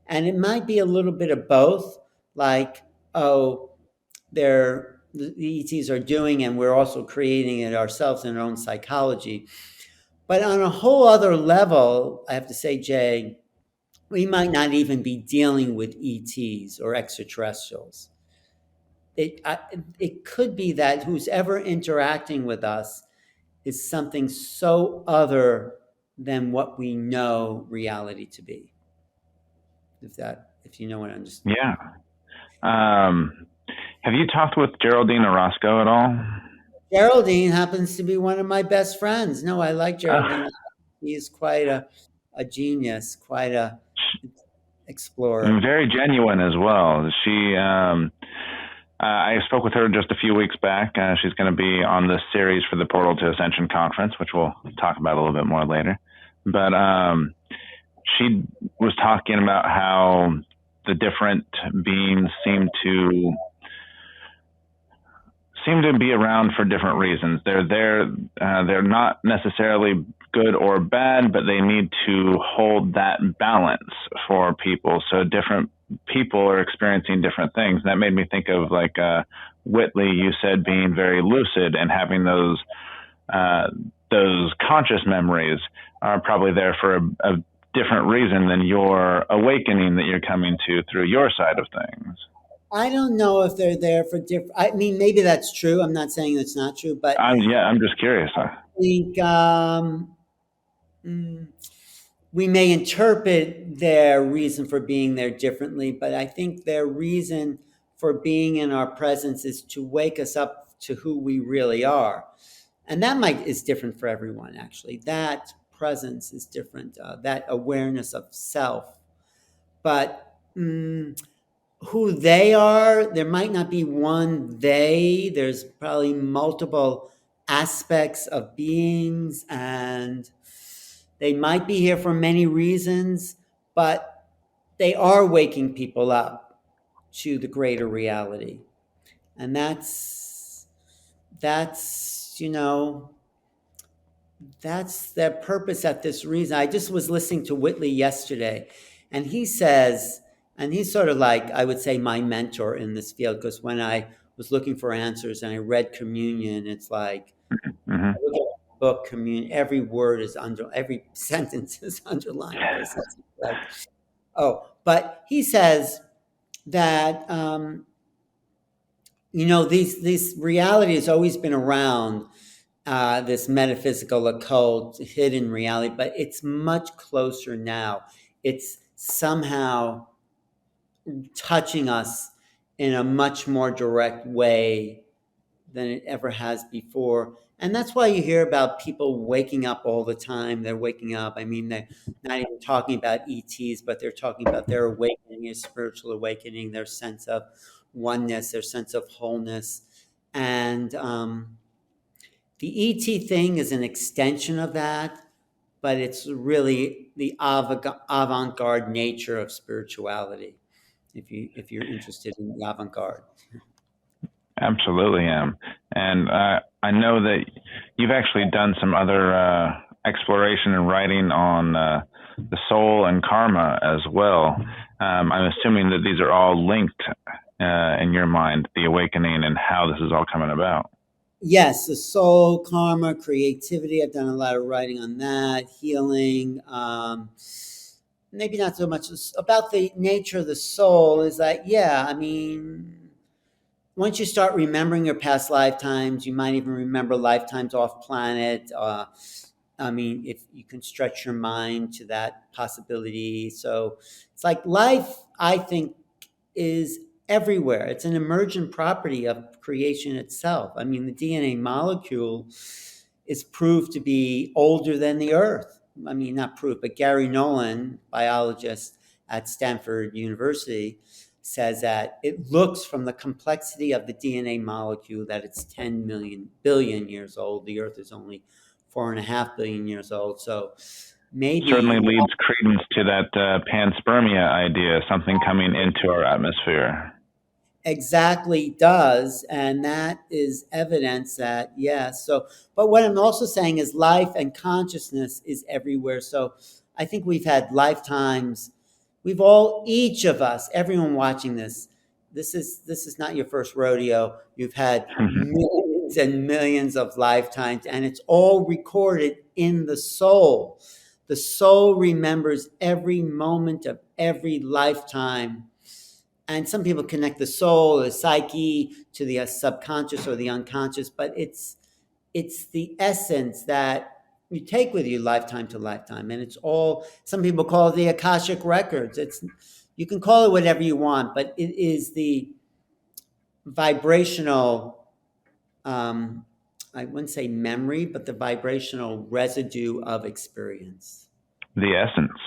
And it might be a little bit of both, like, oh, the ETs are doing, and we're also creating it ourselves in our own psychology. But on a whole other level, I have to say, Jay, we might not even be dealing with ETs or extraterrestrials. It could be that who's ever interacting with us is something so other than what we know reality to be. If you know what I'm just. Yeah. Have you talked with Geraldine Orozco at all? Geraldine happens to be one of my best friends. No, I like Uh, Geraldine. He's quite a genius, quite a explorer. Very genuine as well. I spoke with her just a few weeks back. She's going to be on this series for the Portal to Ascension Conference, which we'll talk about a little bit more later. But she was talking about how the different beings seem to be around for different reasons. They're there. They're not necessarily good or bad, but they need to hold that balance for people. So different people are experiencing different things. And that made me think of like Whitley, you said, being very lucid and having those conscious memories are probably there for a different reason than your awakening that you're coming to through your side of things. I don't know if they're there for different. I mean, maybe that's true. I'm not saying it's not true, but I'm just curious. I think we may interpret their reason for being there differently, but I think their reason for being in our presence is to wake us up to who we really are. And that is different for everyone, actually. That presence is different, that awareness of self. But who they are, there might not be one they. There's probably multiple aspects of beings, and they might be here for many reasons, but they are waking people up to the greater reality. And that's that's their purpose at this reason. I just was listening to Whitley yesterday, and he says, and he's sort of like, I would say, my mentor in this field, because when I was looking for answers and I read Communion, it's like, Mm-hmm. I look at the book Communion, every word is every sentence is underlined. Because it's like, oh, but he says that, this reality has always been around, this metaphysical, occult, hidden reality, but it's much closer now. It's somehow touching us in a much more direct way than it ever has before. And that's why you hear about people waking up all the time. They're waking up. I mean, they're not even talking about ETs, but they're talking about their awakening, their spiritual awakening, their sense of oneness, their sense of wholeness. And the ET thing is an extension of that, but it's really the avant-garde nature of spirituality. If you're interested in the avant-garde. Absolutely am. And I know that you've actually done some other exploration and writing on the soul and karma as well. I'm assuming that these are all linked in your mind, the awakening and how this is all coming about. Yes, the soul, karma, creativity. I've done a lot of writing on that. Healing. Maybe not so much about the nature of the soul. Is that, yeah, I mean, once you start remembering your past lifetimes, you might even remember lifetimes off planet. I mean, if you can stretch your mind to that possibility. So it's like life, I think, is everywhere. It's an emergent property of creation itself. I mean, the DNA molecule is proved to be older than the Earth. I mean, not proved, but Gary Nolan, biologist at Stanford University, says that it looks from the complexity of the DNA molecule that it's 10 billion years old. The Earth is only 4.5 billion years old. So maybe certainly leads credence to that panspermia idea, something coming into our atmosphere. Exactly does, and that is evidence that, yes. So, but what I'm also saying is life and consciousness is everywhere. So I think we've had lifetimes. We've all, each of us, everyone watching this is not your first rodeo. You've had millions and millions of lifetimes, and it's all recorded in the soul. The soul remembers every moment of every lifetime. And some people connect the soul, the psyche, to the subconscious or the unconscious, but it's the essence that you take with you lifetime to lifetime. And it's all, some people call it the Akashic records. You can call it whatever you want, but it is the vibrational, I wouldn't say memory, but the vibrational residue of experience. The essence.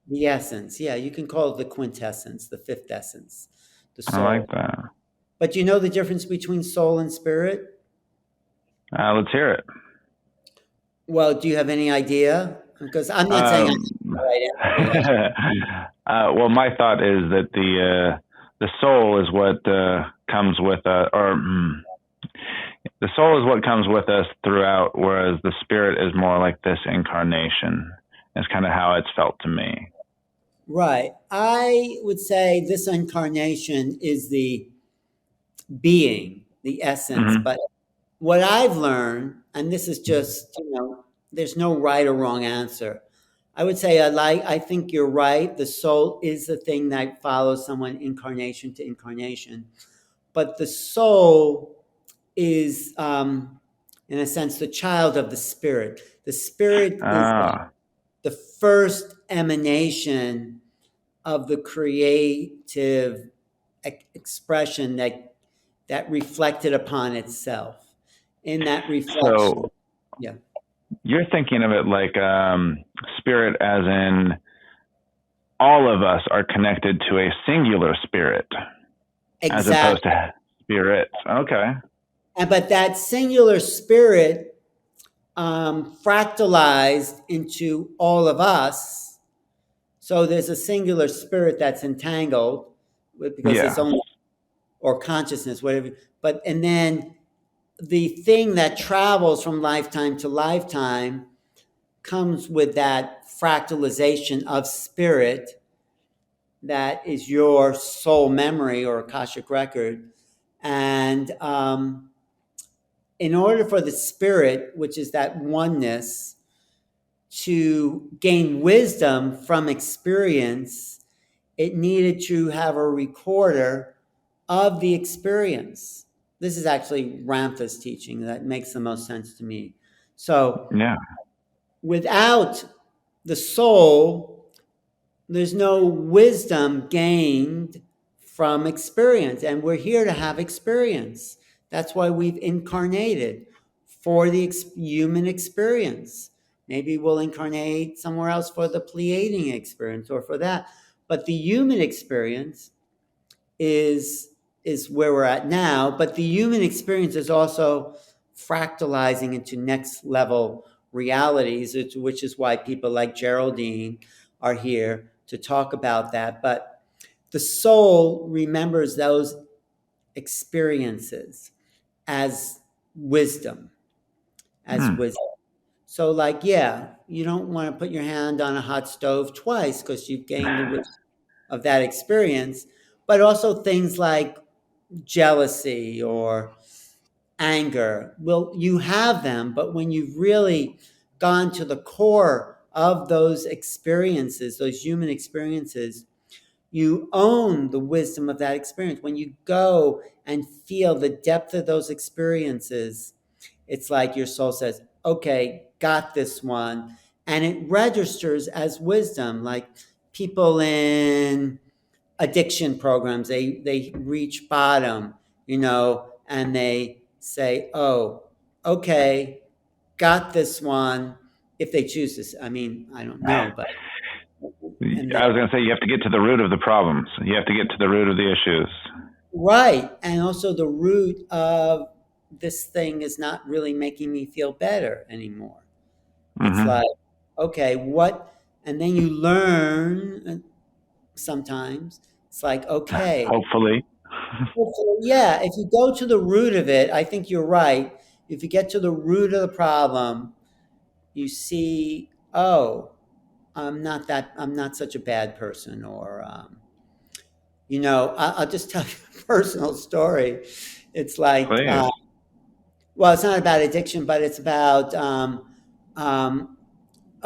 The essence, yeah, you can call it the quintessence, the fifth essence, the soul. I like that. But do you know the difference between soul and spirit? Let's hear it. Well, do you have any idea? Because I'm not saying I'm right. Well, my thought is that the soul is what comes with the soul is what comes with us throughout, whereas the spirit is more like this incarnation. It's kind of how it's felt to me. Right. I would say this incarnation is the being, the essence. But what I've learned, and this is just, there's no right or wrong answer. I would say I think you're right. The soul is the thing that follows someone incarnation to incarnation. But the soul is, in a sense, the child of the spirit. The spirit is the first emanation of the creative expression that reflected upon itself. In that reflection, so, yeah. You're thinking of it like spirit as in all of us are connected to a singular spirit. Exactly. As opposed to spirits. Okay. But that singular spirit fractalized into all of us. So there's a singular spirit that's entangled because it's only, or consciousness, whatever. And then the thing that travels from lifetime to lifetime comes with that fractalization of spirit that is your soul memory or Akashic record. And in order for the spirit, which is that oneness, to gain wisdom from experience, it needed to have a recorder of the experience. This is actually Ramtha's teaching that makes the most sense to me. So, without the soul, there's no wisdom gained from experience. And we're here to have experience. That's why we've incarnated for the human experience. Maybe we'll incarnate somewhere else for the Pleiadian experience or for that. But the human experience is where we're at now. But the human experience is also fractalizing into next level realities, which is why people like Geraldine are here to talk about that. But the soul remembers those experiences as wisdom, as wisdom. So, like, yeah, you don't want to put your hand on a hot stove twice because you've gained the wisdom of that experience, but also things like jealousy or anger. Well, you have them, but when you've really gone to the core of those experiences, those human experiences, you own the wisdom of that experience. When you go and feel the depth of those experiences, it's like your soul says, okay, got this one. And it registers as wisdom. Like people in addiction programs, they reach bottom, and they say, oh, okay, got this one. If they choose this, I mean, I don't know, but. I was going to say, you have to get to the root of the problems. You have to get to the root of the issues. Right. And also the root of this thing is not really making me feel better anymore. It's like, okay, what? And then you learn sometimes. It's like, okay. Hopefully. Yeah, if you go to the root of it, I think you're right. If you get to the root of the problem, you see, oh, I'm not such a bad person, or I'll just tell you a personal story. It's like, well, it's not about addiction, but it's about a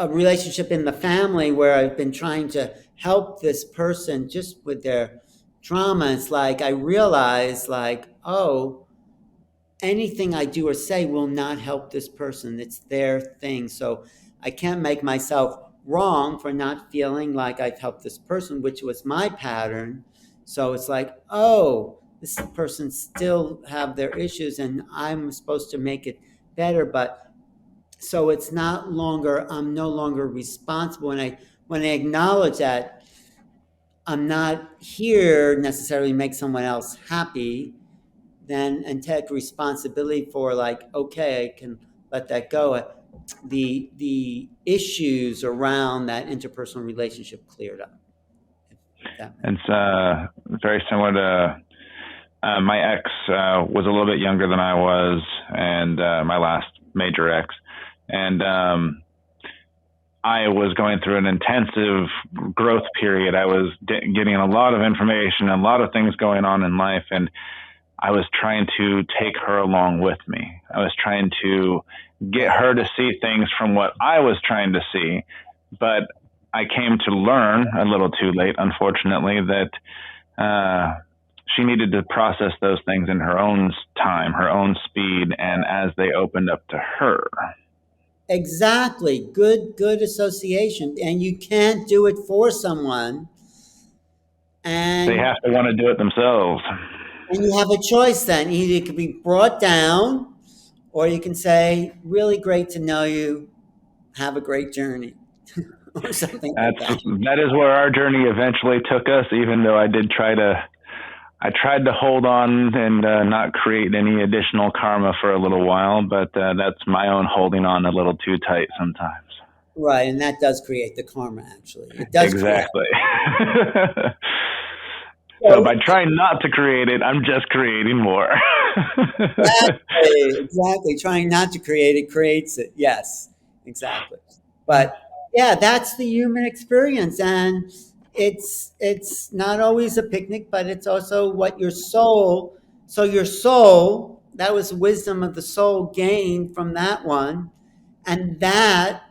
relationship in the family where I've been trying to help this person just with their trauma. It's like I realize, like, oh, anything I do or say will not help this person. It's their thing. So I can't make myself wrong for not feeling like I've helped this person, which was my pattern. So it's like, oh, this person still have their issues and I'm supposed to make it better. But so it's I'm no longer responsible. When I acknowledge that I'm not here necessarily to make someone else happy, then, and take responsibility for, like, okay, I can let that go. The issues around that interpersonal relationship cleared up. It's very similar to my ex was a little bit younger than I was, and my last major ex. And I was going through an intensive growth period. I was getting a lot of information, a lot of things going on in life, and I was trying to take her along with me. I was trying to get her to see things from what I was trying to see. But I came to learn a little too late, unfortunately, that she needed to process those things in her own time, her own speed, and as they opened up to her. Exactly. Good association. And you can't do it for someone. And they have to want to do it themselves. And you have a choice then. Either it could be brought down, or you can say, really great to know you. Have a great journey. Or something like that. That is where our journey eventually took us, even though I tried to hold on and not create any additional karma for a little while, but that's my own holding on a little too tight sometimes. Right, and that does create the karma, actually. It does. Exactly. So by trying not to create it, I'm just creating more. Exactly. Trying not to create it creates it. Yes, exactly. But yeah, that's the human experience. And it's not always a picnic, but it's also what your soul, that was wisdom of the soul gained from that one. And that,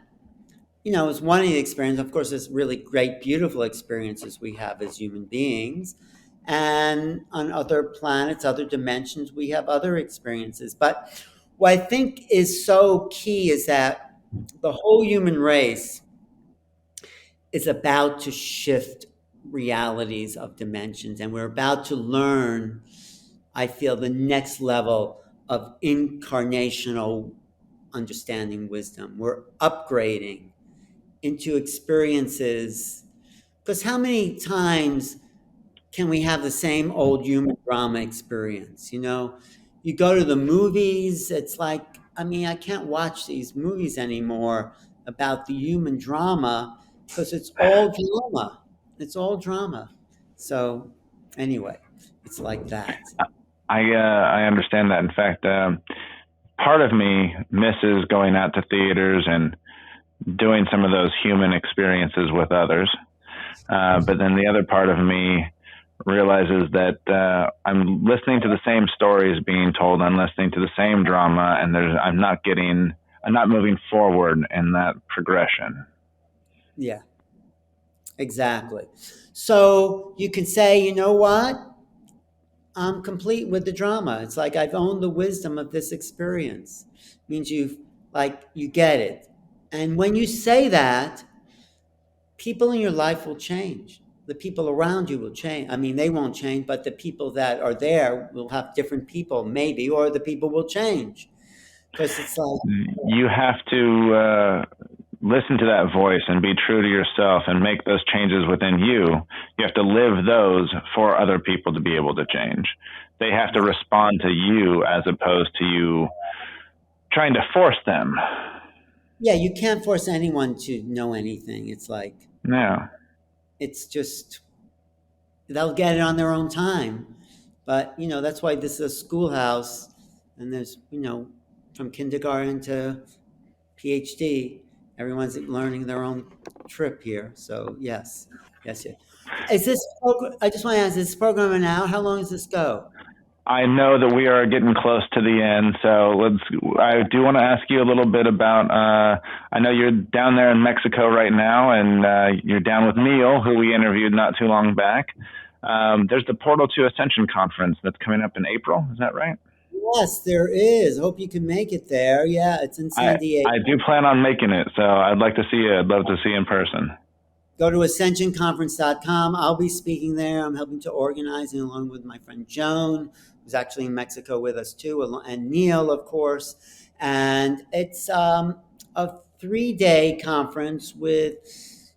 is one of the experiences. Of course, there's really great, beautiful experiences we have as human beings. And on other planets, other dimensions, we have other experiences. But what I think is so key is that the whole human race is about to shift realities of dimensions. And we're about to learn, I feel, the next level of incarnational understanding wisdom. We're upgrading into experiences. Because how many times can we have the same old human drama experience? You go to the movies, it's like, I mean, I can't watch these movies anymore about the human drama because it's all drama. It's all drama. So, anyway, it's like that. I understand that. In fact, part of me misses going out to theaters and doing some of those human experiences with others. But then the other part of me realizes that I'm listening to the same stories being told. I'm listening to the same drama, and I'm not moving forward in that progression. Yeah, exactly. So you can say, you know what? I'm complete with the drama. It's like I've owned the wisdom of this experience. Means you get it. And when you say that, people in your life will change. The people around you will change. I mean, they won't change, but the people that are there will have different people, maybe, or the people will change. Because it's like, you have to listen to that voice and be true to yourself and make those changes within you. You have to live those for other people to be able to change. They have to respond to you as opposed to you trying to force them. yeah, you can't force anyone to know anything. It's like, Yeah. it's just, they'll get it on their own time. But, that's why this is a schoolhouse and there's, from kindergarten to PhD, everyone's learning their own trip here. So yes. Is this program, I just want to ask, is this program an hour? How long does this go? I know that we are getting close to the end, so I do want to ask you a little bit about, I know you're down there in Mexico right now, and you're down with Neil, who we interviewed not too long back. There's the Portal to Ascension Conference that's coming up in April. Is that right? Yes, there is. Hope you can make it there. Yeah, it's in San Diego. I do plan on making it, so I'd like to see you. I'd love to see you in person. Go to ascensionconference.com. I'll be speaking there. I'm helping to organize, and along with my friend Joan, who's actually in Mexico with us too, and Neil, of course. And it's a 3-day conference with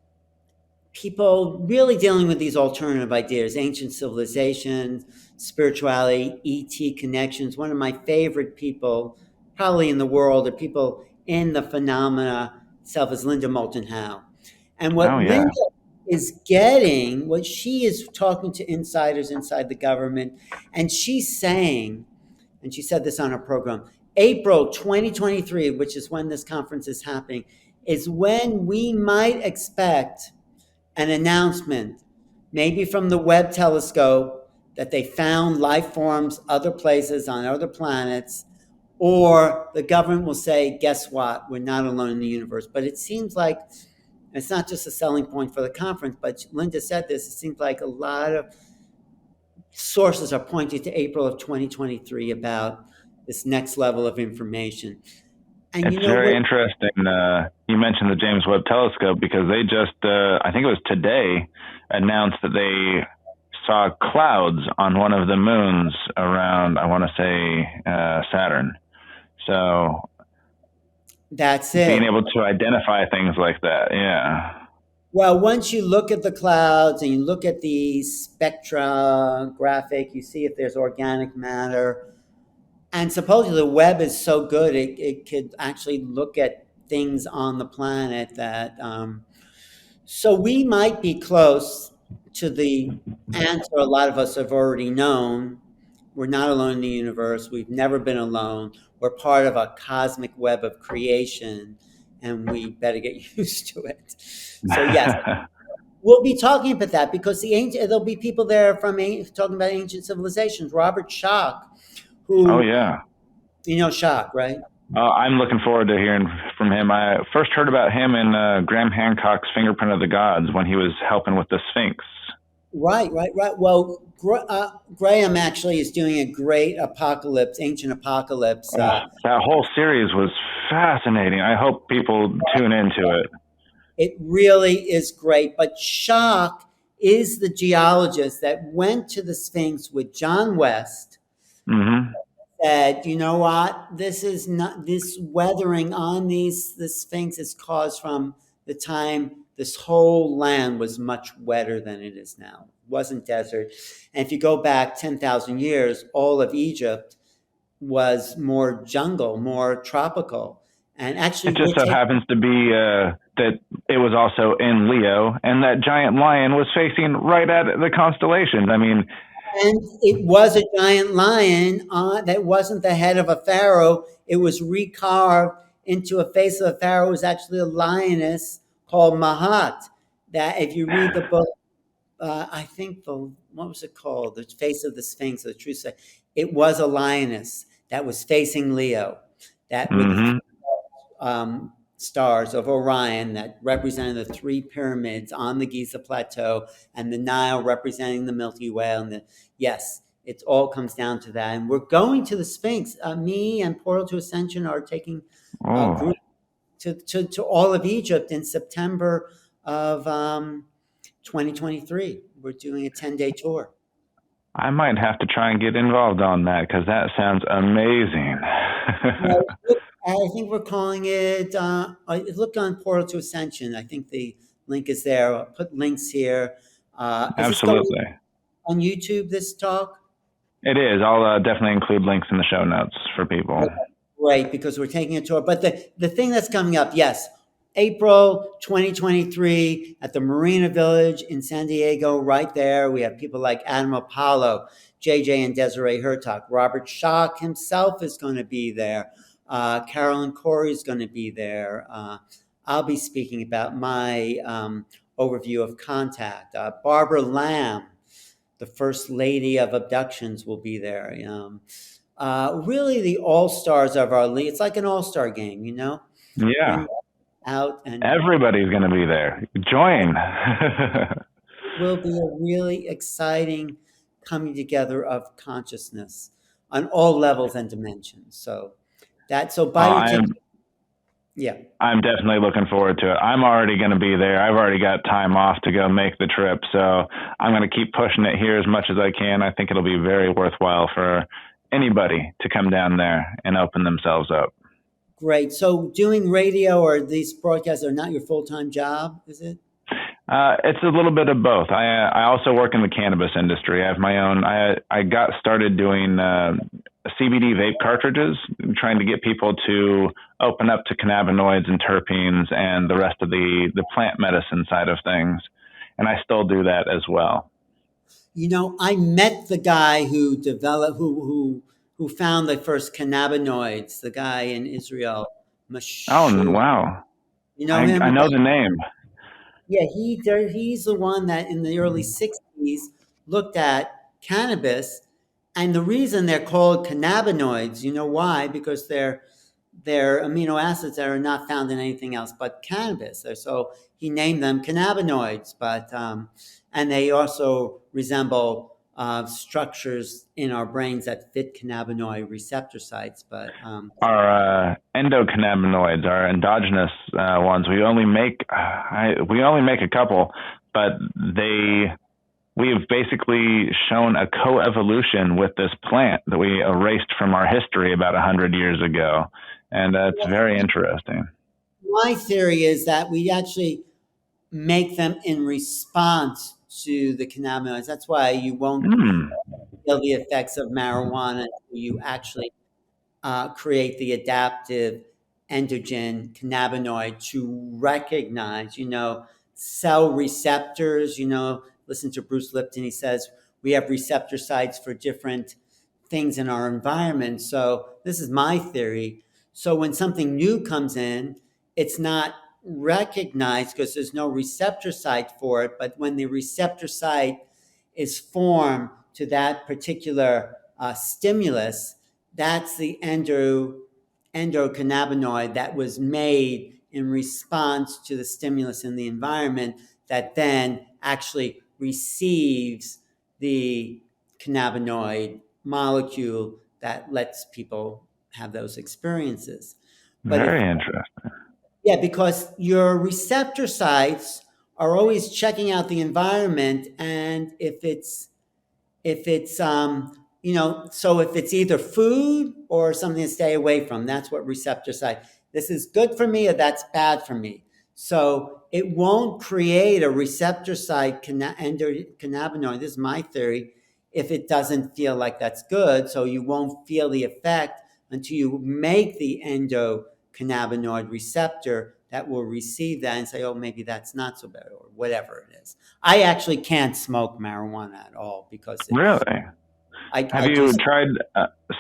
people really dealing with these alternative ideas, ancient civilizations, spirituality, ET connections. One of my favorite people, probably in the world, or people in the phenomena itself, is Linda Moulton-Howe. And what Linda is getting, what she is talking to insiders inside the government, and she's saying, and she said this on her program, April 2023, which is when this conference is happening, is when we might expect an announcement, maybe from the Webb telescope, that they found life forms other places on other planets, or the government will say, guess what, we're not alone in the universe. But it seems like it's not just a selling point for the conference, but Linda said this, it seems like a lot of sources are pointing to April of 2023 about this next level of information. And it's very interesting. You mentioned the James Webb Telescope because they just, I think it was today, announced that they saw clouds on one of the moons around, I want to say, Saturn. So that's it. Being able to identify things like that, yeah. Well, once you look at the clouds and you look at the spectra graphic, you see if there's organic matter. And supposedly the Webb is so good, it could actually look at things on the planet that, so we might be close to the answer a lot of us have already known. We're not alone in the universe. We've never been alone. We're part of a cosmic web of creation, and we better get used to it. So yes, we'll be talking about that because there'll be people there from talking about ancient civilizations. Robert Schoch, who, oh yeah, you know Schoch, right? I'm looking forward to hearing from him. I first heard about him in Graham Hancock's Fingerprint of the Gods when he was helping with the Sphinx. Right. Well, Graham actually is doing a great ancient apocalypse. That whole series was fascinating. I hope people tune into it. It really is great. But Schoch is the geologist that went to the Sphinx with John West. Mm-hmm. Said, you know what? This weathering on the Sphinx is caused from the time this whole land was much wetter than it is now. It wasn't desert. And if you go back 10,000 years, all of Egypt was more jungle, more tropical. And actually, It just we're so taking, happens to be that it was also in Leo, and that giant lion was facing right at the constellations. I mean, and it was a giant lion that wasn't the head of a pharaoh. It was recarved into a face of a pharaoh. It was actually a lioness called Mahat. That if you read the book, I think what was it called? The Face of the Sphinx, the True Sight. It was a lioness that was facing Leo, that with the mm-hmm. stars of Orion that represented the three pyramids on the Giza Plateau, and the Nile representing the Milky Way. And yes, it all comes down to that. And we're going to the Sphinx. Me and Portal to Ascension are taking a Oh, group to all of Egypt in September of 2023. We're doing a 10-day tour. I might have to try and get involved on that because that sounds amazing. I think we're calling it, look on Portal to Ascension. I think the link is there. I'll put links here. Is this going Absolutely. on YouTube, this talk? It is. I'll definitely include links in the show notes for people. Right, because we're taking a tour. But the thing that's coming up, yes, April 2023 at the Marina Village in San Diego, right there. We have people like Adam Apollo, JJ and Desiree Hertog. Robert Schock himself is going to be there. Caroline Cory is going to be there. I'll be speaking about my overview of contact. Barbara Lamb, the first lady of abductions, will be there. Really the all-stars of our league. It's like an all-star game, Yeah. Bring out, and Everybody's going to be there. Join. will be a really exciting coming together of consciousness on all levels and dimensions. So buy your ticket. Yeah. I'm definitely looking forward to it. I'm already going to be there. I've already got time off to go make the trip. So I'm going to keep pushing it here as much as I can. I think it'll be very worthwhile for anybody to come down there and open themselves up. Great. So doing radio or these broadcasts are not your full-time job, is it? It's a little bit of both. I also work in the cannabis industry. I have my own. I got started doing CBD vape cartridges, trying to get people to open up to cannabinoids and terpenes and the rest of the plant medicine side of things. And I still do that as well. I met the guy who developed, who found the first cannabinoids, the guy in Israel. Oh, wow. You know him? I know the name. Yeah, he's the one that in the early 60s looked at cannabis. And the reason they're called cannabinoids, you know why? Because they're amino acids that are not found in anything else but cannabis. So he named them cannabinoids, but and they also resemble structures in our brains that fit cannabinoid receptor sites. But our endocannabinoids, our endogenous ones, we only make a couple, but we've basically shown a coevolution with this plant that we erased from our history about 100 years ago. And that's very interesting. My theory is that we actually make them in response to the cannabinoids. That's why you won't feel the effects of marijuana. You actually create the adaptive endogen cannabinoid to recognize, cell receptors. Listen to Bruce Lipton. He says we have receptor sites for different things in our environment. So this is my theory. So when something new comes in, it's not recognized because there's no receptor site for it. But when the receptor site is formed to that particular stimulus, that's the endocannabinoid that was made in response to the stimulus in the environment that then actually receives the cannabinoid molecule that lets people have those experiences. Very interesting. Yeah, because your receptor sites are always checking out the environment, and if it's so if it's either food or something to stay away from, that's what receptor site. This is good for me or that's bad for me. So it won't create a receptor site cannabinoid. This is my theory. if it doesn't feel like that's good. So you won't feel the effect until you make the endocannabinoid receptor that will receive that and say, oh, maybe that's not so bad, or whatever it is. I actually can't smoke marijuana at all because Really? Have I do. you tried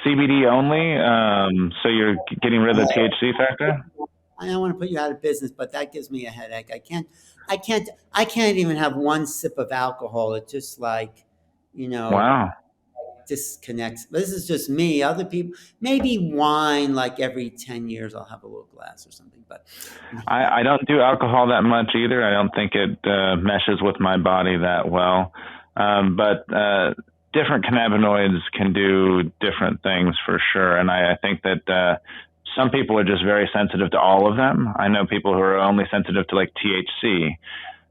CBD only? So you're getting rid of the THC factor? I don't want to put you out of business, but that gives me a headache. I can't even have one sip of alcohol. It just like, Wow. disconnects. This is just me. Other people, maybe wine, like every 10 years, I'll have a little glass or something. But I don't do alcohol that much either. I don't think it meshes with my body that well. But different cannabinoids can do different things for sure. And I think that some people are just very sensitive to all of them. I know people who are only sensitive to like THC.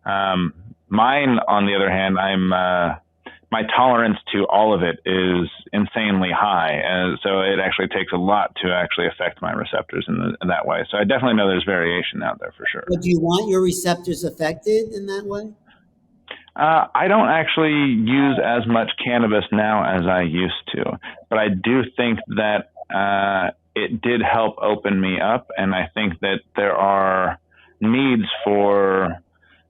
Mine, on the other hand, my tolerance to all of it is insanely high. And so it actually takes a lot to actually affect my receptors in that way. So I definitely know there's variation out there for sure. but do you want your receptors affected in that way? I don't actually use as much cannabis now as I used to, but I do think that it did help open me up. And I think that there are needs for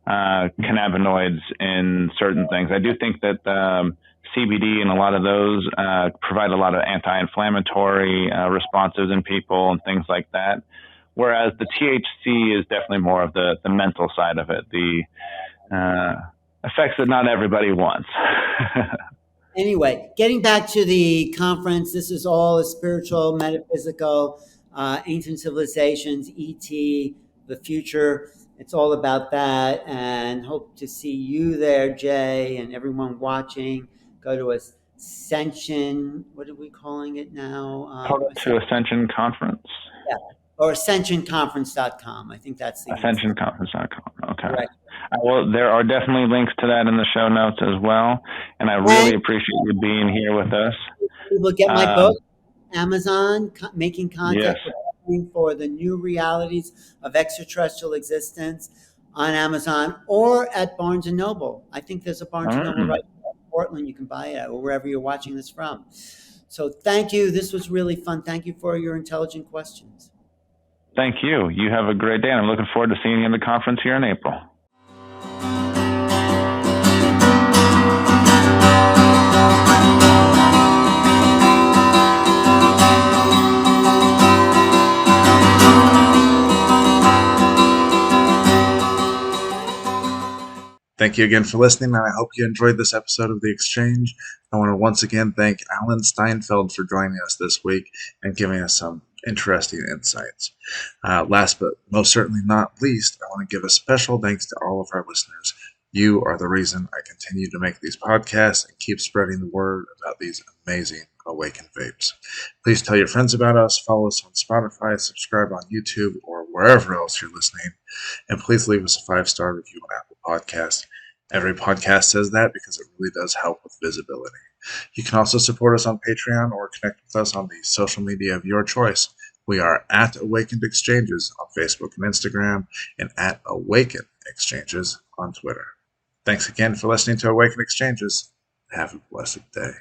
cannabinoids in certain things. I do think that CBD and a lot of those provide a lot of anti-inflammatory responses in people and things like that. Whereas the THC is definitely more of the mental side of it, the effects that not everybody wants. Anyway, getting back to the conference, this is all a spiritual, metaphysical, ancient civilizations, ET, the future. It's all about that, and hope to see you there, Jay, and everyone watching. Go to Ascension. What are we calling it now? To Ascension Conference. Yeah, or ascensionconference.com. I think that's the Ascensionconference.com. Okay. Right. Well, there are definitely links to that in the show notes as well, and I really appreciate you being here with us. People get my book, Amazon, Making Contact. Yes. For the new realities of extraterrestrial existence on Amazon or at Barnes & Noble. I think there's a Barnes & Noble right in Portland. You can buy it or wherever you're watching this from. So thank you. This was really fun. Thank you for your intelligent questions. Thank you. You have a great day. And I'm looking forward to seeing you at the conference here in April. Thank you again for listening, and I hope you enjoyed this episode of The Exchange. I want to once again thank Alan Steinfeld for joining us this week and giving us some interesting insights. Last but most certainly not least, I want to give a special thanks to all of our listeners. You are the reason I continue to make these podcasts and keep spreading the word about these amazing awakened vapes. Please tell your friends about us, follow us on Spotify, subscribe on YouTube, or wherever else you're listening, and please leave us a 5-star review on Apple Podcasts. Every podcast says that because it really does help with visibility. You can also support us on Patreon or connect with us on the social media of your choice. We are at Awakened Exchanges on Facebook and Instagram, and at Awaken Exchanges on Twitter. Thanks again for listening to Awaken Exchanges. Have a blessed day.